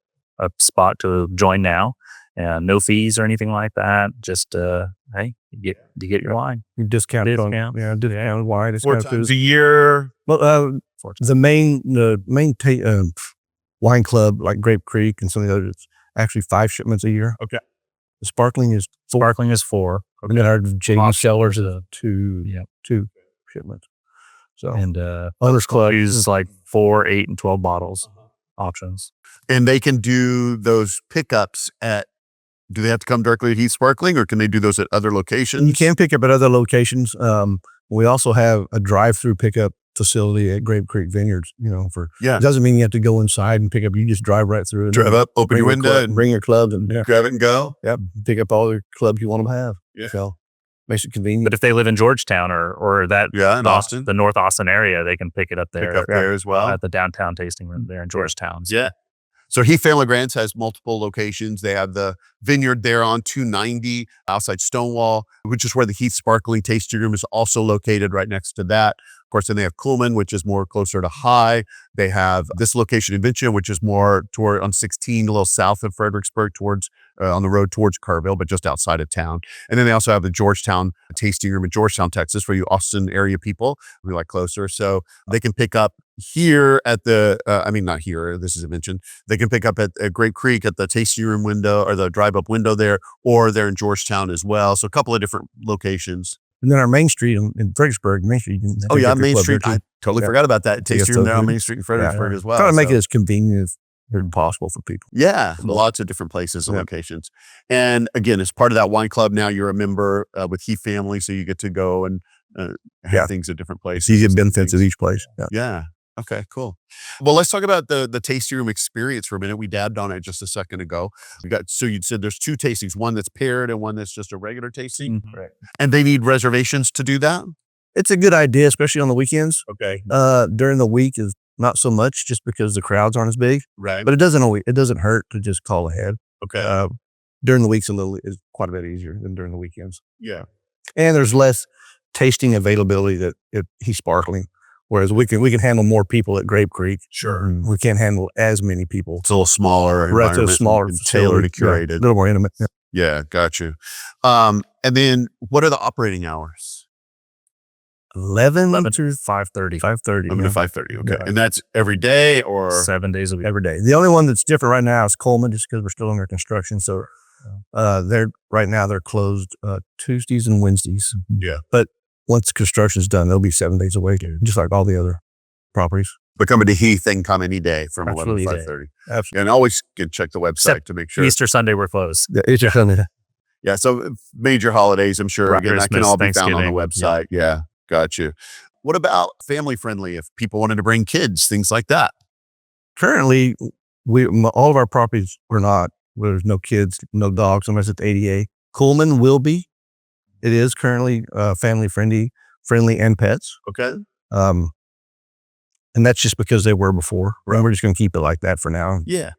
spot to join now, and no fees or anything like that. Just hey, you get your wine. You discounted on discounted wine. 4 Discounted times food. a year. Well, the main wine club like Grape Creek and some of the others, it's actually 5 shipments a year. Okay. The sparkling is 4. Sparkling is 4. And then our James Cellars is 2. Yep. 2 shipments. So And Owners Club use like 4, 8, and 12 bottles options. And they can do those pickups at, do they have to come directly to Heath Sparkling, or can they do those at other locations? You can pick up at other locations. We also have a drive-through pickup facility at Grape Creek Vineyards. Yeah. It doesn't mean you have to go inside and pick up. You just drive right through. Drive up, open your window, and bring your clubs, and grab it and go. pick up all the clubs you want them to have. Yeah. So makes it convenient. But if they live in Georgetown or that In Austin. the North Austin area, they can pick it up there. Pick up there as well. At the downtown tasting room there in Georgetown. Yeah. So Heath Family Grants has multiple locations. They have the vineyard there on 290 outside Stonewall, which is where the Heath Sparkling Tasting Room is also located right next to that. Of course, then they have Kuhlman, which is more closer to High. They have this location, Invention, which is more toward on 16, a little south of Fredericksburg, towards on the road towards Carville, but just outside of town. And then they also have the Georgetown Tasting Room in Georgetown, Texas, for you Austin area people who like closer. So they can pick up here at the, not here, this is Invention. They can pick up at Grape Creek at the tasting room window or the drive-up window there, or they're in Georgetown as well. So a couple of different locations. And then our Main Street in Fredericksburg, Main Street. You can pick up your Main club Street. there, I too. totally forgot about that. Tasting room there on good. Main Street in Fredericksburg as well. Trying to make So- it as convenient as possible for people. Yeah, lots of different places and locations. And again, as part of that wine club now, you're a member with Heath Family, so you get to go and have things at different places. It's easy and benefits things. at each place. Yeah. Yeah. Okay, cool. Well, let's talk about the tasting room experience for a minute. We dabbed on it just a second ago. So you said there's 2 tastings, one that's paired and one that's just a regular tasting. Mhm. Right. And they need reservations to do that? It's a good idea, especially on the weekends. Okay. During the week is not so much, just because the crowds aren't as big. Right. But it doesn't hurt to just call ahead. Okay. During the weeks is quite a bit easier than during the weekends. Yeah. And there's less tasting availability that Heath Sparkling. Whereas we can handle more people at Grape Creek. Sure. We can't handle as many people. It's a little smaller. Right, it's a environment smaller and tailored and facility. curated. A little more intimate. Yeah. Yeah, got you. And then what are the operating hours? 11 11 to 5:30. 5:30. 11 to 5:30. Okay. Yeah. And that's every day or? 7 days a week. Every day. The only one that's different right now is Coleman, just because we're still under construction. So they're closed Tuesdays and Wednesdays. Yeah. But once construction's done, they'll be 7 days a week, just like all the other properties. But coming to Heath, they can come any day from 11 Absolutely to day. 5:30. Absolutely. And always can check the website Except to make sure. Easter Sunday we're closed. Yeah, it's just under Yeah. So major holidays, I'm sure. Right, Again, that can Christmas, all be found on the Thanksgiving. website. Yeah. Got you. What about family friendly? If people wanted to bring kids, things like that. currently, all of our properties are not. There's no kids, no dogs, unless it's ADA. Coleman will be. It is currently family friendly and pets. Okay. And that's just because they were before. Right. And we're just going to keep it like that for now. Yeah.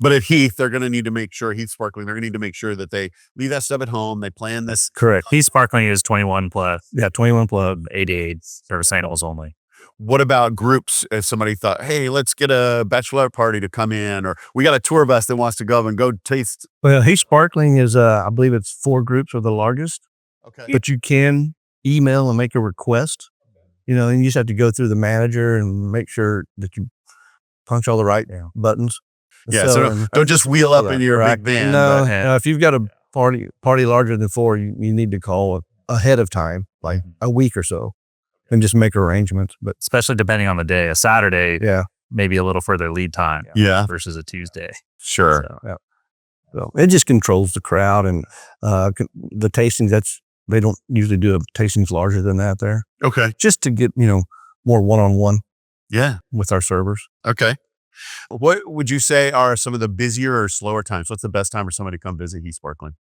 But at Heath, they're going to need to make sure, Heath Sparkling, they're going to need to make sure that they leave that stuff at home. They plan this. Correct. Heath Sparkling is 21 plus, Yeah, 21 plus. 88 service animals only. What about groups? If somebody thought, hey, let's get a bachelorette party to come in, or we got a tour bus that wants to go and go taste. Well, Heath Sparkling is, I believe it's 4 groups are the largest, Okay. but you can email and make a request, and you just have to go through the manager and make sure that you punch all the right buttons. Yeah. So don't just wheel up in your big van. No, but- if you've got a party larger than 4, you need to call ahead of time, like a week or so, and just make arrangements. But Especially depending on the day. A Saturday, yeah, maybe a little further lead time Yeah. versus a Tuesday. Sure. so it just controls the crowd and the tastings. They don't usually do tastings larger than that there, Okay. just to get more one-on-one Yeah. with our servers. Okay. What would you say are some of the busier or slower times? What's the best time for somebody to come visit Heath Sparkling?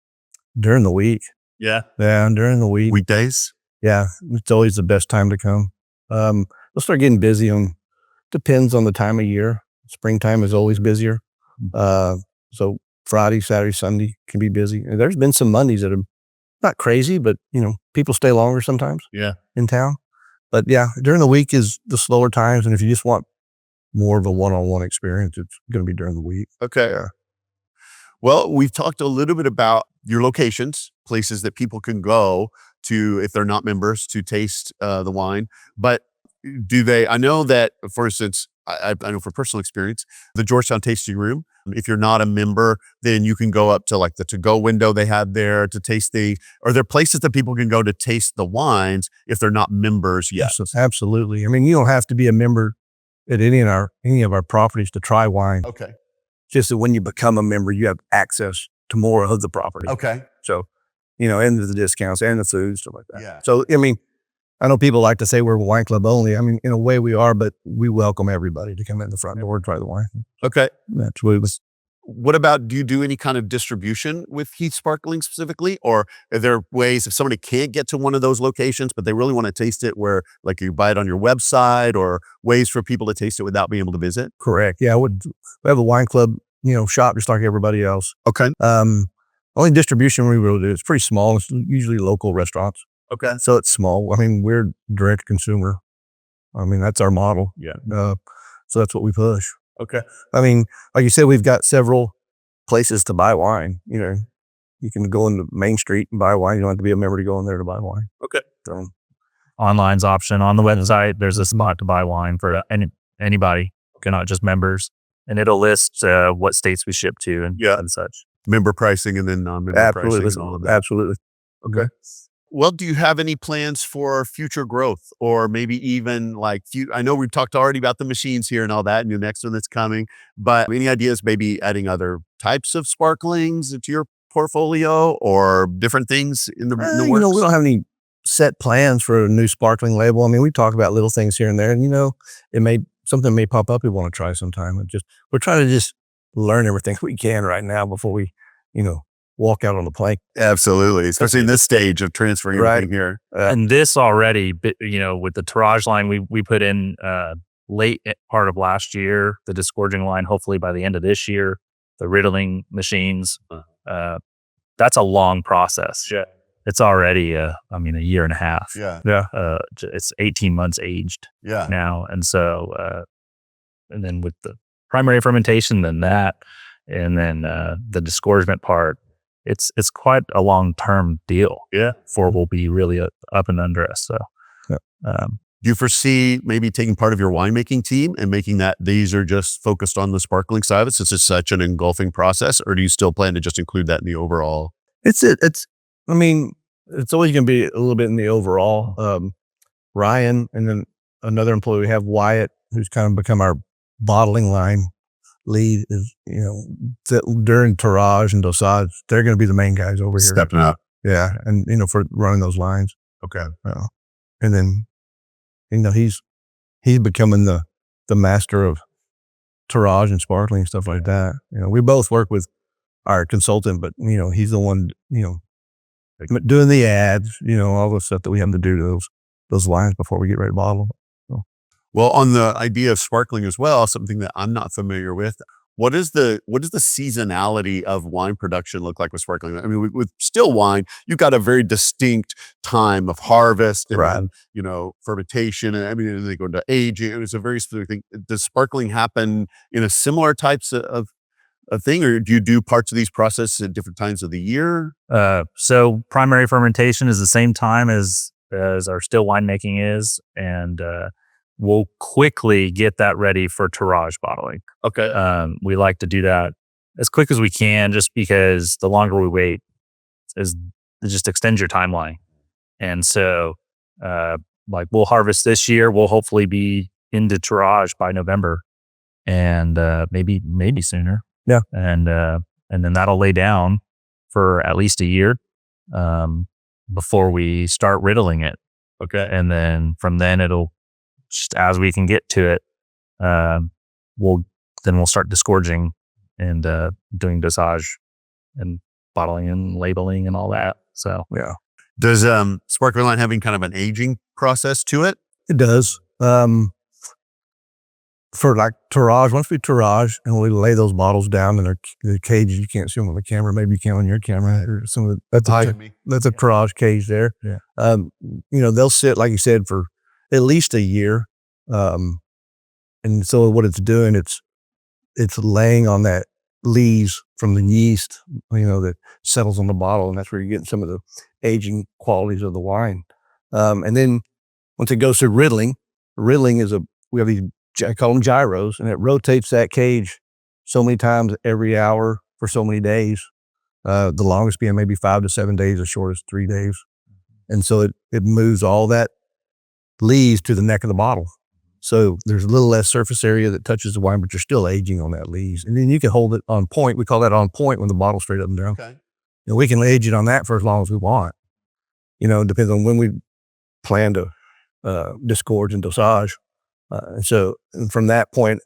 During the week. Yeah. Yeah, during the week. Weekdays? Yeah, it's always the best time to come. We'll start getting busy depends on the time of year. Springtime is always busier. So Friday, Saturday, Sunday can be busy. And there's been some Mondays that are not crazy, but people stay longer sometimes Yeah. in town. But yeah, during the week is the slower times. And if you just want more of a one-on-one experience, it's going to be during the week. Okay. Yeah. Well, we've talked a little bit about your locations, places that people can go to if they're not members to taste the wine. But I know that, for instance, I know from personal experience, the Georgetown Tasting Room, if you're not a member, then you can go up to like the to-go window they have there to taste are there places that people can go to taste the wines if they're not members yet? Yes, absolutely. I mean, you don't have to be a member at any of our properties to try wine. Okay. Just that when you become a member, you have access to more of the property. Okay. So, and the discounts and the food, stuff like that. Yeah. So, I mean, I know people like to say we're a wine club only. I mean, in a way we are, but we welcome everybody to come in the front door and try the wine. Okay. Absolutely. What about, do you do any kind of distribution with Heath Sparkling specifically? Or are there ways if somebody can't get to one of those locations, but they really want to taste it, where like you buy it on your website, or ways for people to taste it without being able to visit? Correct. Yeah. We have a wine club, shop just like everybody else. Okay. Only distribution we really do, it's pretty small. It's usually local restaurants. Okay. So it's small. I mean, we're direct to consumer. I mean, that's our model. Yeah. So that's what we push. Okay. I mean, like you said, we've got several places to buy wine. You can go into Main Street and buy wine. You don't have to be a member to go in there to buy wine. Okay. So, Online's option on the website. There's a spot to buy wine for anybody, not just members, and it'll list what states we ship to and such. Member pricing and then non-member pricing and all of that. Absolutely. Okay. Well, do you have any plans for future growth, or maybe even like I know we've talked already about the machines here and all that, and the next one that's coming, but any ideas maybe adding other types of sparklings to your portfolio or different things in the works? We don't have any set plans for a new sparkling label. I mean, we talk about little things here and there, and something may pop up we want to try sometime. We're trying to just learn everything we can right now before we, walk out on the plank. Absolutely. Especially in this stage of transferring everything here. And this already, with the tirage line we put in late part of last year, the disgorging line, hopefully by the end of this year, the riddling machines, that's a long process. Yeah. It's already, a year and a half. Yeah. Yeah. It's 18 months aged Yeah. now. And so, and then with the primary fermentation, then that, and then the disgorgement part, it's quite a long-term deal. Yeah. Before we'll be really up and under us. So, do you foresee maybe taking part of your winemaking team and making that these are just focused on the sparkling side of it, since it's such an engulfing process, or do you still plan to just include that in the overall? It's always going to be a little bit in the overall. Ryan, and then another employee we have, Wyatt, who's kind of become our bottling line lead, is, during tirage and dosage, they're going to be the main guys over here. Stepping up. Yeah. And, for running those lines. Okay. And then, he's becoming the master of tirage and sparkling and stuff like that. We both work with our consultant, but, he's the one, doing the ads, all the stuff that we have to do to those lines before we get ready to bottle. So. Well, on the idea of sparkling as well, something that I'm not familiar with, what does the seasonality of wine production look like with sparkling? I mean, with still wine, you've got a very distinct time of harvest and Right. then, fermentation, and and they go into aging. It's a very specific thing. Does sparkling happen in a similar types of thing, or do you do parts of these processes at different times of the year? So primary fermentation is the same time as our still winemaking is, and we'll quickly get that ready for tirage bottling. Okay. We like to do that as quick as we can, just because the longer we wait, it just extends your timeline. And so, we'll harvest this year. We'll hopefully be into tirage by November, and maybe sooner. Yeah. And then that'll lay down for at least a year before we start riddling it. Okay. And then from then it'll, just as we can get to it, we'll start disgorging and doing dosage and bottling and labeling and all that. So Yeah. Does sparkling wine having kind of an aging process to it? It does. For like tirage, once we tirage and we lay those bottles down in the cages, you can't see them on the camera. Maybe you can on your camera, or some of that's a tirage cage there. Yeah. They'll sit, like you said, for at least a year. And so what it's doing, it's laying on that lees from the yeast, that settles on the bottle, and that's where you're getting some of the aging qualities of the wine. And then once it goes through riddling is we have these, I call them gyros, and it rotates that cage so many times every hour for so many days. The longest being maybe 5 to 7 days, the shortest 3 days. And so it moves all that lees to the neck of the bottle. So there's a little less surface area that touches the wine, but you're still aging on that lees. And then you can hold it on point. We call that on point when the bottle's straight up and down. Okay. We can age it on that for as long as we want. It depends on when we plan to disgorge and dosage. And from that point,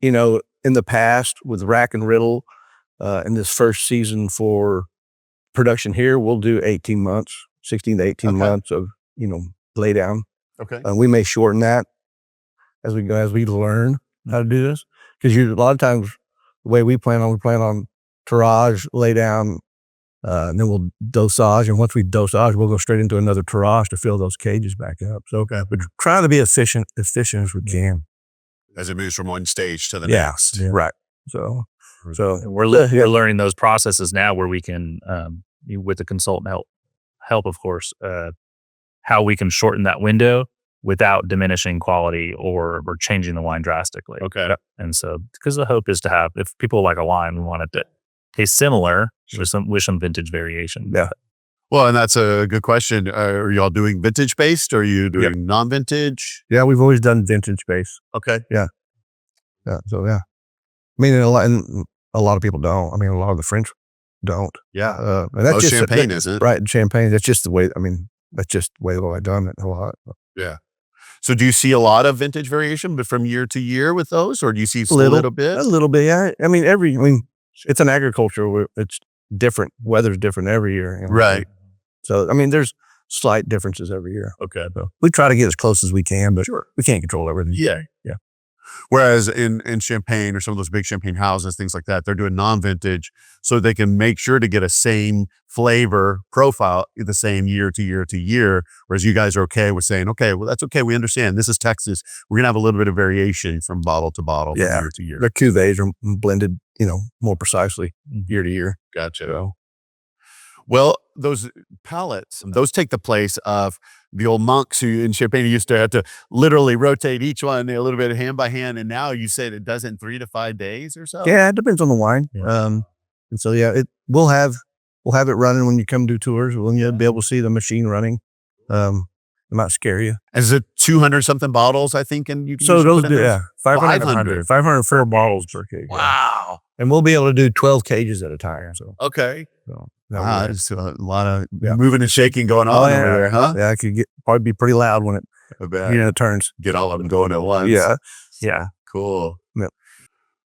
in the past with rack and riddle, in this first season for production here, we'll do 18 months, 16 to 18 months of, lay down. Okay. We may shorten that as we go, as we learn how to do this. Because a lot of times the way we plan on tirage, lay down, and then we'll dosage. And once we dosage, we'll go straight into another tirage to fill those cages back up. So we're trying to be efficient as we can. As it moves from one stage to the next. Yeah. Right. So and we're learning those processes now where we can, with the consultant help, of course, how we can shorten that window without diminishing quality or changing the wine drastically. Okay. And so, because the hope is to have, if people like a wine, we want it to taste similar with some vintage variation. Yeah. Well, and that's a good question. Are y'all doing vintage based or are you doing non-vintage? Yeah, we've always done vintage based. Okay. Yeah. So I mean, a lot of people don't. I mean, a lot of the French don't. Yeah. And that's Most just champagne, isn't it? Right. Champagne. That's just the way. That's just the way I've done it a lot. Yeah. So do you see a lot of vintage variation, but from year to year with those, or do you see a little bit? A little bit. Yeah. It's an agriculture where it's different. Weather's different every year. Right. So, there's slight differences every year. Okay. So we try to get as close as we can, but we can't control everything. Yeah. Yeah. Whereas in Champagne or some of those big champagne houses, things like that, they're doing non-vintage so they can make sure to get a same flavor profile the same year to year to year. Whereas you guys are okay with saying, okay, well, that's okay. We understand this is Texas. We're going to have a little bit of variation from bottle to bottle, from year to year. The cuvées are blended, more precisely year to year. Gotcha. So. Well, those pallets, those take the place of the old monks who in Champagne used to have to literally rotate each one a little bit hand by hand. And now you said it does it in 3 to 5 days or so? Yeah, it depends on the wine. Yeah. And so, we'll have it running when you come do tours. You'll be able to see the machine running. It might scare you. Is it 200 something bottles, I think? And you can so those put in do, there? 500. 504 bottles per cage. Wow. And we'll be able to do 12 cages at a time. So, Okay. Wow, there's a lot of moving and shaking going on over there, huh? Yeah, it could probably be pretty loud when it turns. Get all of them going at once. Yeah. Yeah. Cool. Yep.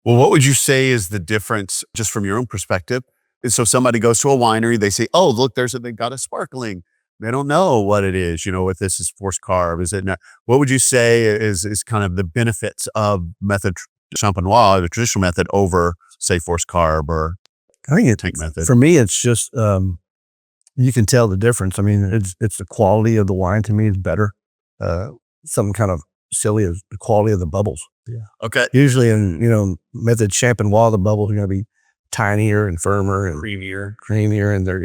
Well, what would you say is the difference, just from your own perspective? So somebody goes to a winery, they say, "Oh, look, they got a sparkling." They don't know what it is. If this is forced carb, is it not? What would you say is kind of the benefits of method Champenoise, the traditional method, over say forced carb or I think tank method? For me, it's just you can tell the difference. It's the quality of the wine to me is better. Something kind of silly is the quality of the bubbles. Yeah. Okay. Usually in method Champenoise, the bubbles are going to be tinier and firmer and creamier, and they're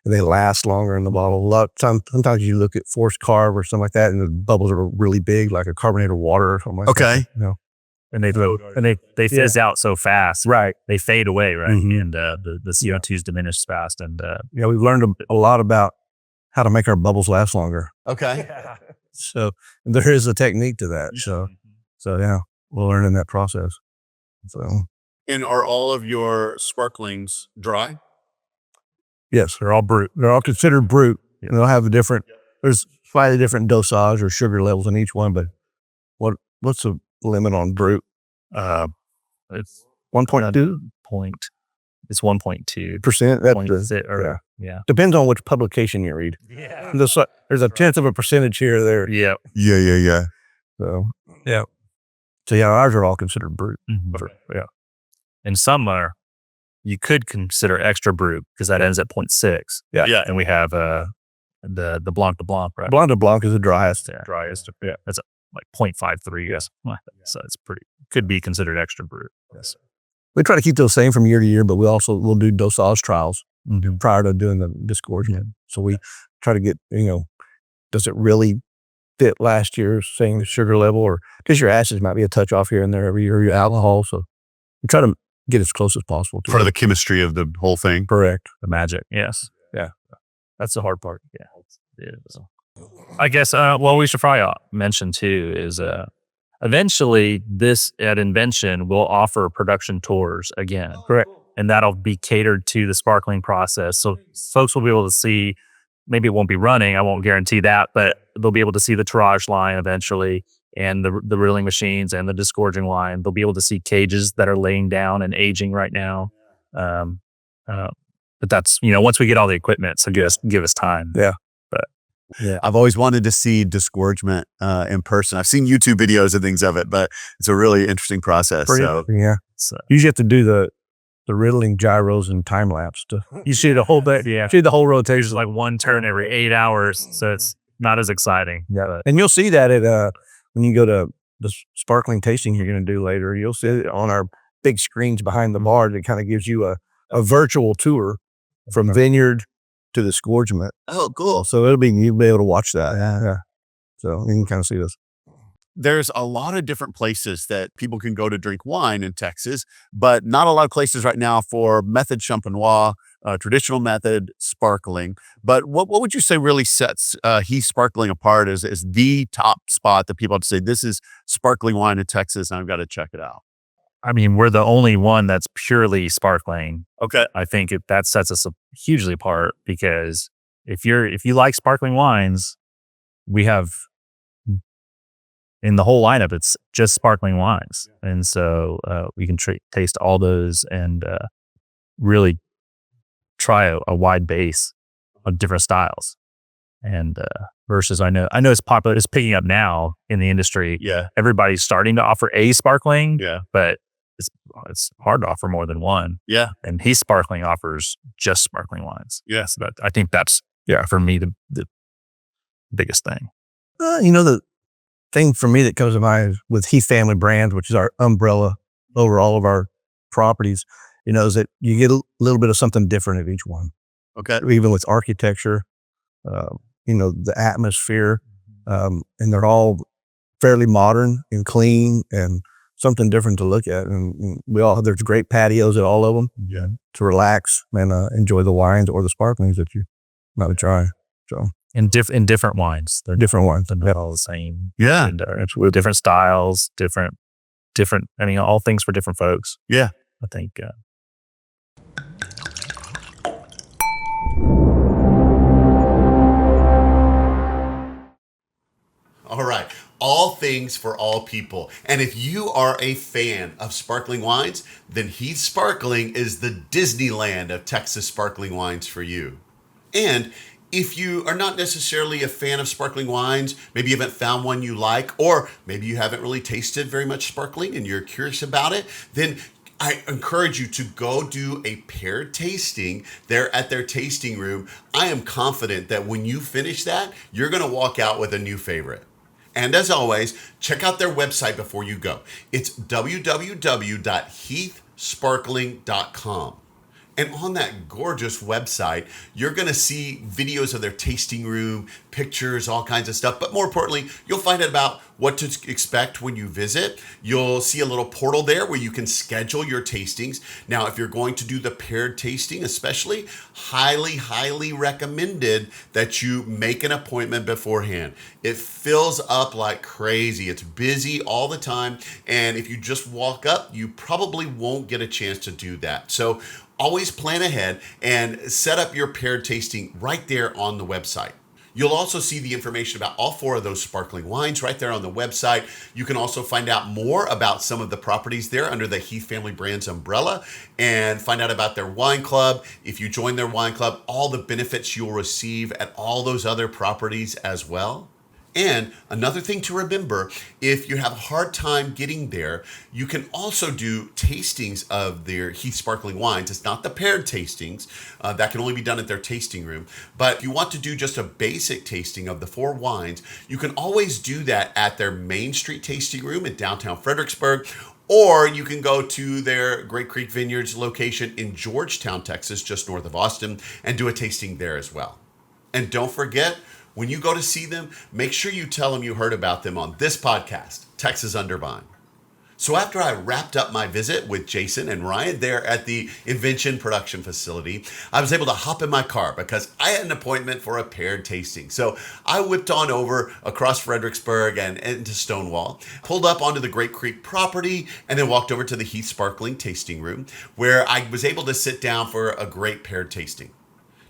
and they last longer in the bottle. Sometimes you look at forced carb or something like that, and the bubbles are really big, like a carbonated water or something like that. Okay. And they fizz out so fast, right? They fade away, right? Mm-hmm. And the CO2 is diminished fast. And we've learned a lot about how to make our bubbles last longer. Okay. So there is a technique to that. So we'll learn in that process. So. And are all of your sparklings dry? Yes, they're all brut. They're all considered brut. They'll have there's slightly different dosage or sugar levels in each one, but what's the limit on brut? It's 1.2 point. It's 1.2%. Depends on which publication you read. Yeah. There's a 1/10 of a percentage here or there. Yeah. Yeah. So ours are all considered brut. Mm-hmm. And some you could consider extra brut because that ends at 0.6. Yeah. And we have the Blanc de Blanc, right? Blanc de Blanc is the driest. Yeah. Driest. Yeah. That's like 0.53. Yes. So it's could be considered extra brut. Yes. We try to keep those same from year to year, but we'll do dosage trials prior to doing the disgorgement. So we try to get, does it really fit last year's, saying the sugar level, or because your acids might be a touch off here and there every year, your alcohol. So we try to get as close as possible to Part of the chemistry of the whole thing. Correct. The magic. Yes. Yeah. That's the hard part. Yeah. So, I guess, what we should probably mention too is, eventually this at Invention will offer production tours again. Correct. And that'll be catered to the sparkling process. So folks will be able to see, maybe it won't be running, I won't guarantee that, but they'll be able to see the tirage line eventually, and the riddling machines and the disgorging line. They'll be able to see cages that are laying down and aging right now. But that's, once we get all the equipment, so give us time. Yeah. But yeah, I've always wanted to see disgorgement in person. I've seen YouTube videos and things of it, but it's a really interesting process. Yeah. Usually have to do the riddling gyros and time lapse to you see the whole bit. Yeah. See the whole rotation, like one turn every 8 hours. So it's not as exciting. Yeah. But And you'll see that at when you go to the sparkling tasting you're going to do later, you'll see it on our big screens behind the bar that kind of gives you a virtual tour from vineyard to the disgorgement. Oh, cool. So you'll be able to watch that. Yeah. So you can kind of see this. There's a lot of different places that people can go to drink wine in Texas, but not a lot of places right now for method Champenoise, traditional method sparkling. But what would you say really sets Heath Sparkling apart as the top spot that people have to say, this is sparkling wine in Texas and I've got to check it out? I mean, we're the only one that's purely sparkling. Okay. I think that sets us hugely apart, because if you like sparkling wines, we have in the whole lineup, it's just sparkling wines. And so we can taste all those and really try a wide base of different styles. And versus I know it's popular, it's picking up now in the industry. Yeah. Everybody's starting to offer a sparkling. Yeah. But it's hard to offer more than one. Yeah. And Heath Sparkling offers just sparkling wines. Yes. So I think that's, for me, the biggest thing. The thing for me that comes to mind with Heath Family Brands, which is our umbrella over all of our properties, is that you get a little bit of something different of each one. Okay. Even with architecture, the atmosphere, and they're all fairly modern and clean and something different to look at. And there's great patios at all of them to relax and enjoy the wines or the sparklings that you might try. So. In different wines. They're different wines. They're not all the same. Yeah. And different styles, different, all things for different folks. Yeah. I think. All right. All things for all people. And if you are a fan of sparkling wines, then Heath Sparkling is the Disneyland of Texas sparkling wines for you. And if you are not necessarily a fan of sparkling wines, maybe you haven't found one you like, or maybe you haven't really tasted very much sparkling and you're curious about it, then I encourage you to go do a paired tasting there at their tasting room. I am confident that when you finish that, you're going to walk out with a new favorite. And as always, check out their website before you go. It's www.heathsparkling.com. And on that gorgeous website, you're going to see videos of their tasting room, pictures, all kinds of stuff. But more importantly, you'll find out about what to expect when you visit. You'll see a little portal there where you can schedule your tastings. Now, if you're going to do the paired tasting, especially, highly, highly recommended that you make an appointment beforehand. It fills up like crazy. It's busy all the time. And if you just walk up, you probably won't get a chance to do that. So always plan ahead and set up your paired tasting right there on the website. You'll also see the information about all 4 of those sparkling wines right there on the website. You can also find out more about some of the properties there under the Heath Family Brands umbrella and find out about their wine club. If you join their wine club, all the benefits you'll receive at all those other properties as well. And another thing to remember, if you have a hard time getting there, you can also do tastings of their Heath Sparkling Wines. It's not the paired tastings. That can only be done at their tasting room. But if you want to do just a basic tasting of the 4 wines, you can always do that at their Main Street tasting room in downtown Fredericksburg. Or you can go to their Great Creek Vineyards location in Georgetown, Texas, just north of Austin, and do a tasting there as well. And don't forget, when you go to see them, make sure you tell them you heard about them on this podcast, Texas Under Vine. So after I wrapped up my visit with Jason and Ryan there at the Invention production facility, I was able to hop in my car because I had an appointment for a paired tasting. So I whipped on over across Fredericksburg and into Stonewall, pulled up onto the Great Creek property, and then walked over to the Heath Sparkling tasting room where I was able to sit down for a great paired tasting.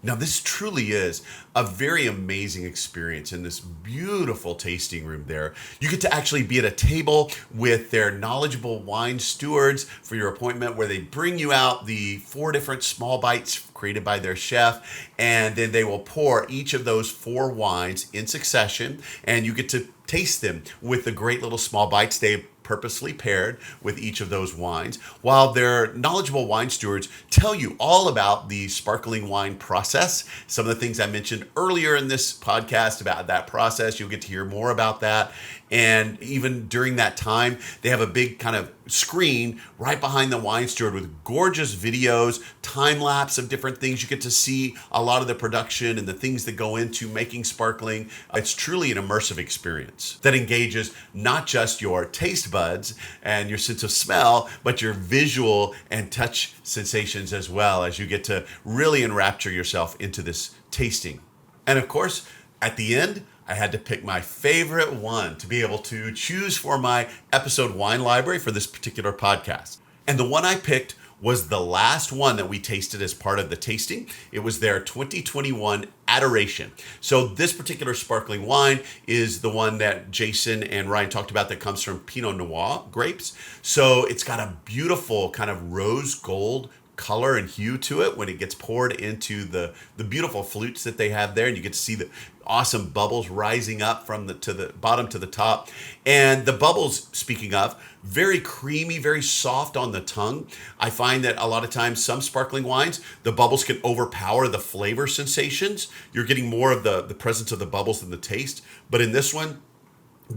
Now, this truly is a very amazing experience in this beautiful tasting room there. You get to actually be at a table with their knowledgeable wine stewards for your appointment, where they bring you out the 4 different small bites created by their chef, and then they will pour each of those 4 wines in succession, and you get to taste them with the great little small bites they purposely paired with each of those wines, while their knowledgeable wine stewards tell you all about the sparkling wine process. Some of the things I mentioned earlier in this podcast about that process, you'll get to hear more about that. And even during that time, they have a big kind of screen right behind the wine steward with gorgeous videos, time lapse of different things. You get to see a lot of the production and the things that go into making sparkling. It's truly an immersive experience that engages not just your taste buds and your sense of smell, but your visual and touch sensations as well, as you get to really enrapture yourself into this tasting. And of course, at the end, I had to pick my favorite one to be able to choose for my episode wine library for this particular podcast. And the one I picked was the last one that we tasted as part of the tasting. It was their 2021 Adoration. So this particular sparkling wine is the one that Jason and Ryan talked about that comes from Pinot Noir grapes. So it's got a beautiful kind of rose gold color and hue to it when it gets poured into the beautiful flutes that they have there, and you get to see the awesome bubbles rising up from the bottom to the top. And the bubbles, speaking of, very creamy, very soft on the tongue. I find that a lot of times some sparkling wines, the bubbles can overpower the flavor sensations. You're getting more of the presence of the bubbles than the taste. But in this one,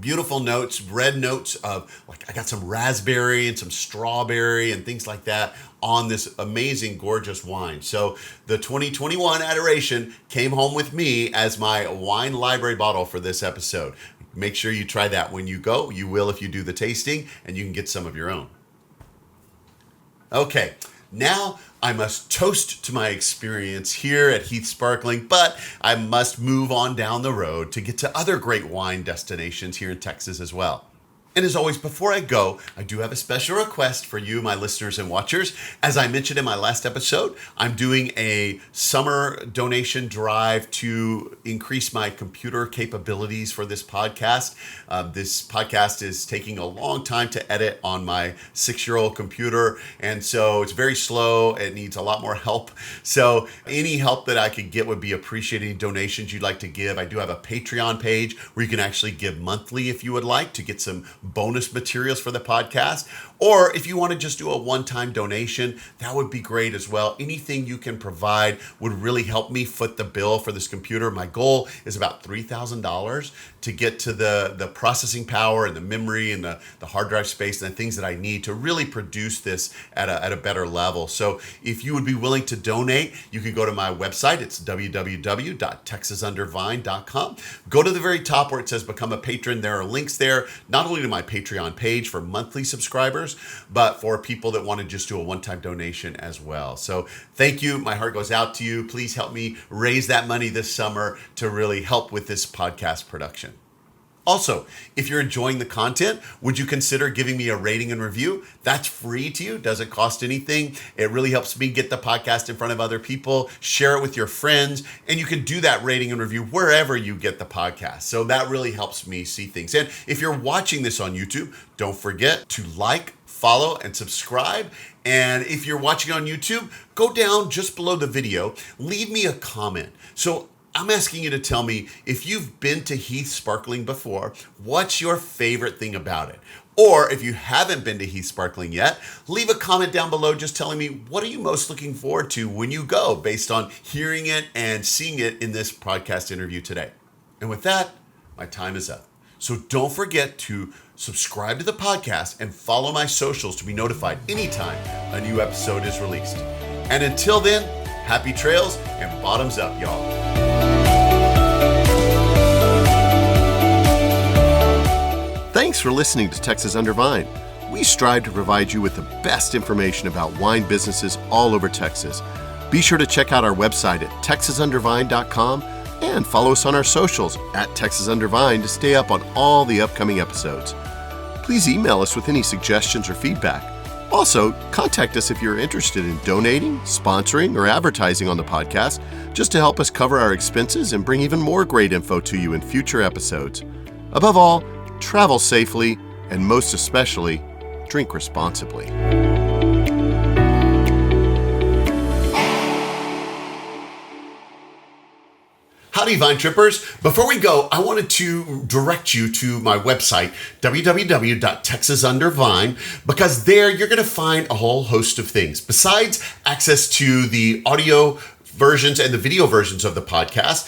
beautiful notes, red notes of, like, I got some raspberry and some strawberry and things like that on this amazing, gorgeous wine. So the 2021 Adoration came home with me as my wine library bottle for this episode. Make sure you try that when you go. You will if you do the tasting, and you can get some of your own. Okay, now I must toast to my experience here at Heath Sparkling, but I must move on down the road to get to other great wine destinations here in Texas as well. And as always, before I go, I do have a special request for you, my listeners and watchers. As I mentioned in my last episode, I'm doing a summer donation drive to increase my computer capabilities for this podcast. This podcast is taking a long time to edit on my 6-year-old computer, and so it's very slow. It needs a lot more help. So any help that I could get would be appreciated. Any donations you'd like to give. I do have a Patreon page where you can actually give monthly if you would like to get some bonus materials for the podcast. Or if you want to just do a one-time donation, that would be great as well. Anything you can provide would really help me foot the bill for this computer. My goal is about $3,000 to get to the processing power and the memory and the hard drive space and the things that I need to really produce this at a better level. So if you would be willing to donate, you can go to my website. It's www.texasundervine.com. Go to the very top where it says Become a Patron. There are links there, not only to my Patreon page for monthly subscribers, but for people that want to just do a one-time donation as well. So thank you. My heart goes out to you. Please help me raise that money this summer to really help with this podcast production. Also, if you're enjoying the content, would you consider giving me a rating and review? That's free to you, doesn't cost anything. It really helps me get the podcast in front of other people. Share it with your friends, and you can do that rating and review wherever you get the podcast. So that really helps me see things. And if you're watching this on YouTube, don't forget to like, follow, and subscribe. And if you're watching on YouTube, go down just below the video, leave me a comment. So I'm asking you to tell me, if you've been to Heath Sparkling before, what's your favorite thing about it? Or if you haven't been to Heath Sparkling yet, leave a comment down below just telling me, what are you most looking forward to when you go, based on hearing it and seeing it in this podcast interview today. And with that, my time is up. So don't forget to subscribe to the podcast and follow my socials to be notified anytime a new episode is released. And until then, happy trails and bottoms up, y'all. Thanks for listening to Texas Under Vine. We strive to provide you with the best information about wine businesses all over Texas. Be sure to check out our website at texasundervine.com and follow us on our socials at Texas Under Vine to stay up on all the upcoming episodes. Please email us with any suggestions or feedback. Also, contact us if you're interested in donating, sponsoring, or advertising on the podcast, just to help us cover our expenses and bring even more great info to you in future episodes. Above all, travel safely, and most especially, drink responsibly. Howdy, Vine Trippers. Before we go, I wanted to direct you to my website, www.texasundervine, because there you're going to find a whole host of things. Besides access to the audio versions and the video versions of the podcast,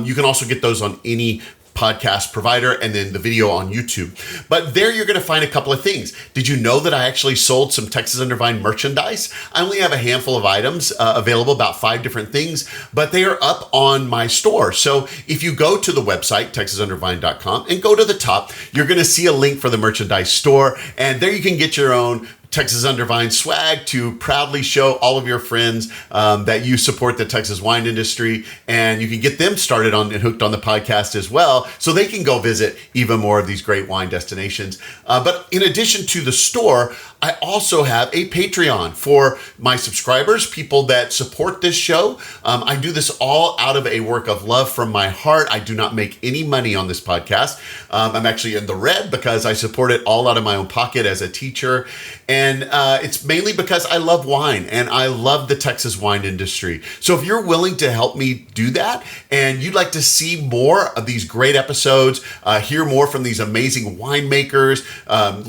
you can also get those on any podcast provider, and then the video on YouTube. But there you're going to find a couple of things. Did you know that I actually sold some Texas Under Vine merchandise? I only have a handful of items available, about 5 different things, but they are up on my store. So if you go to the website, texasundervine.com, and go to the top, you're going to see a link for the merchandise store, and there you can get your own Texas Under Vine swag to proudly show all of your friends that you support the Texas wine industry, and you can get them started on and hooked on the podcast as well, so they can go visit even more of these great wine destinations. But in addition to the store, I also have a Patreon for my subscribers, people that support this show. I do this all out of a work of love from my heart. I do not make any money on this podcast. I'm actually in the red because I support it all out of my own pocket as a teacher. And it's mainly because I love wine and I love the Texas wine industry. So if you're willing to help me do that and you'd like to see more of these great episodes, hear more from these amazing winemakers,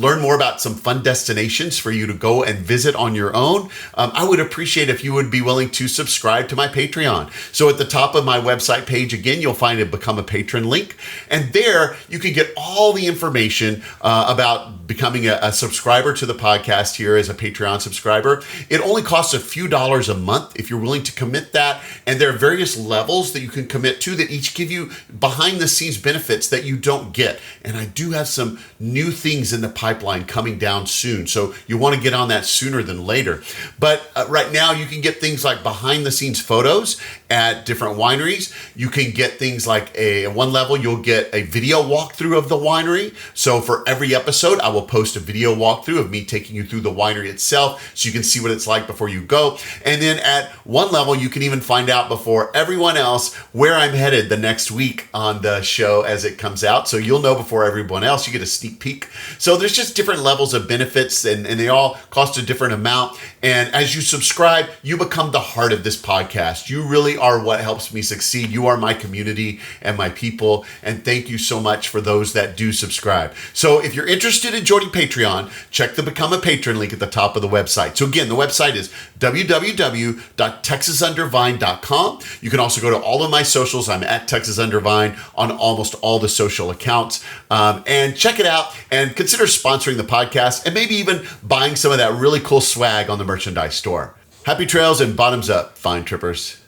learn more about some fun destinations for you to go and visit on your own, I would appreciate if you would be willing to subscribe to my Patreon. So at the top of my website page, again, you'll find a Become a Patron link. And there you can get all the information about becoming a subscriber to the podcast here as a Patreon subscriber. It only costs a few dollars a month if you're willing to commit that. And there are various levels that you can commit to that each give you behind the scenes benefits that you don't get. And I do have some new things in the pipeline coming down soon. So you want to get on that sooner than later. But right now you can get things like behind the scenes photos at different wineries. You can get things like at one level, you'll get a video walkthrough of the winery. So for every episode, I will post a video walkthrough of me taking you through the winery itself so you can see what it's like before you go. And then at one level, you can even find out before everyone else where I'm headed the next week on the show as it comes out. So you'll know before everyone else. You get a sneak peek. So there's just different levels of benefits, and they all cost a different amount. And as you subscribe, you become the heart of this podcast. You really are what helps me succeed. You are my community and my people. And thank you so much for those that do subscribe. So if you're interested in joining Patreon, check the Become a Patron link at the top of the website. So again, the website is www.texasundervine.com. You can also go to all of my socials. I'm at Texas Under Vine on almost all the social accounts. And check it out and consider sponsoring the podcast and maybe even buying some of that really cool swag on the merchandise store. Happy trails and bottoms up, Vine Trippers.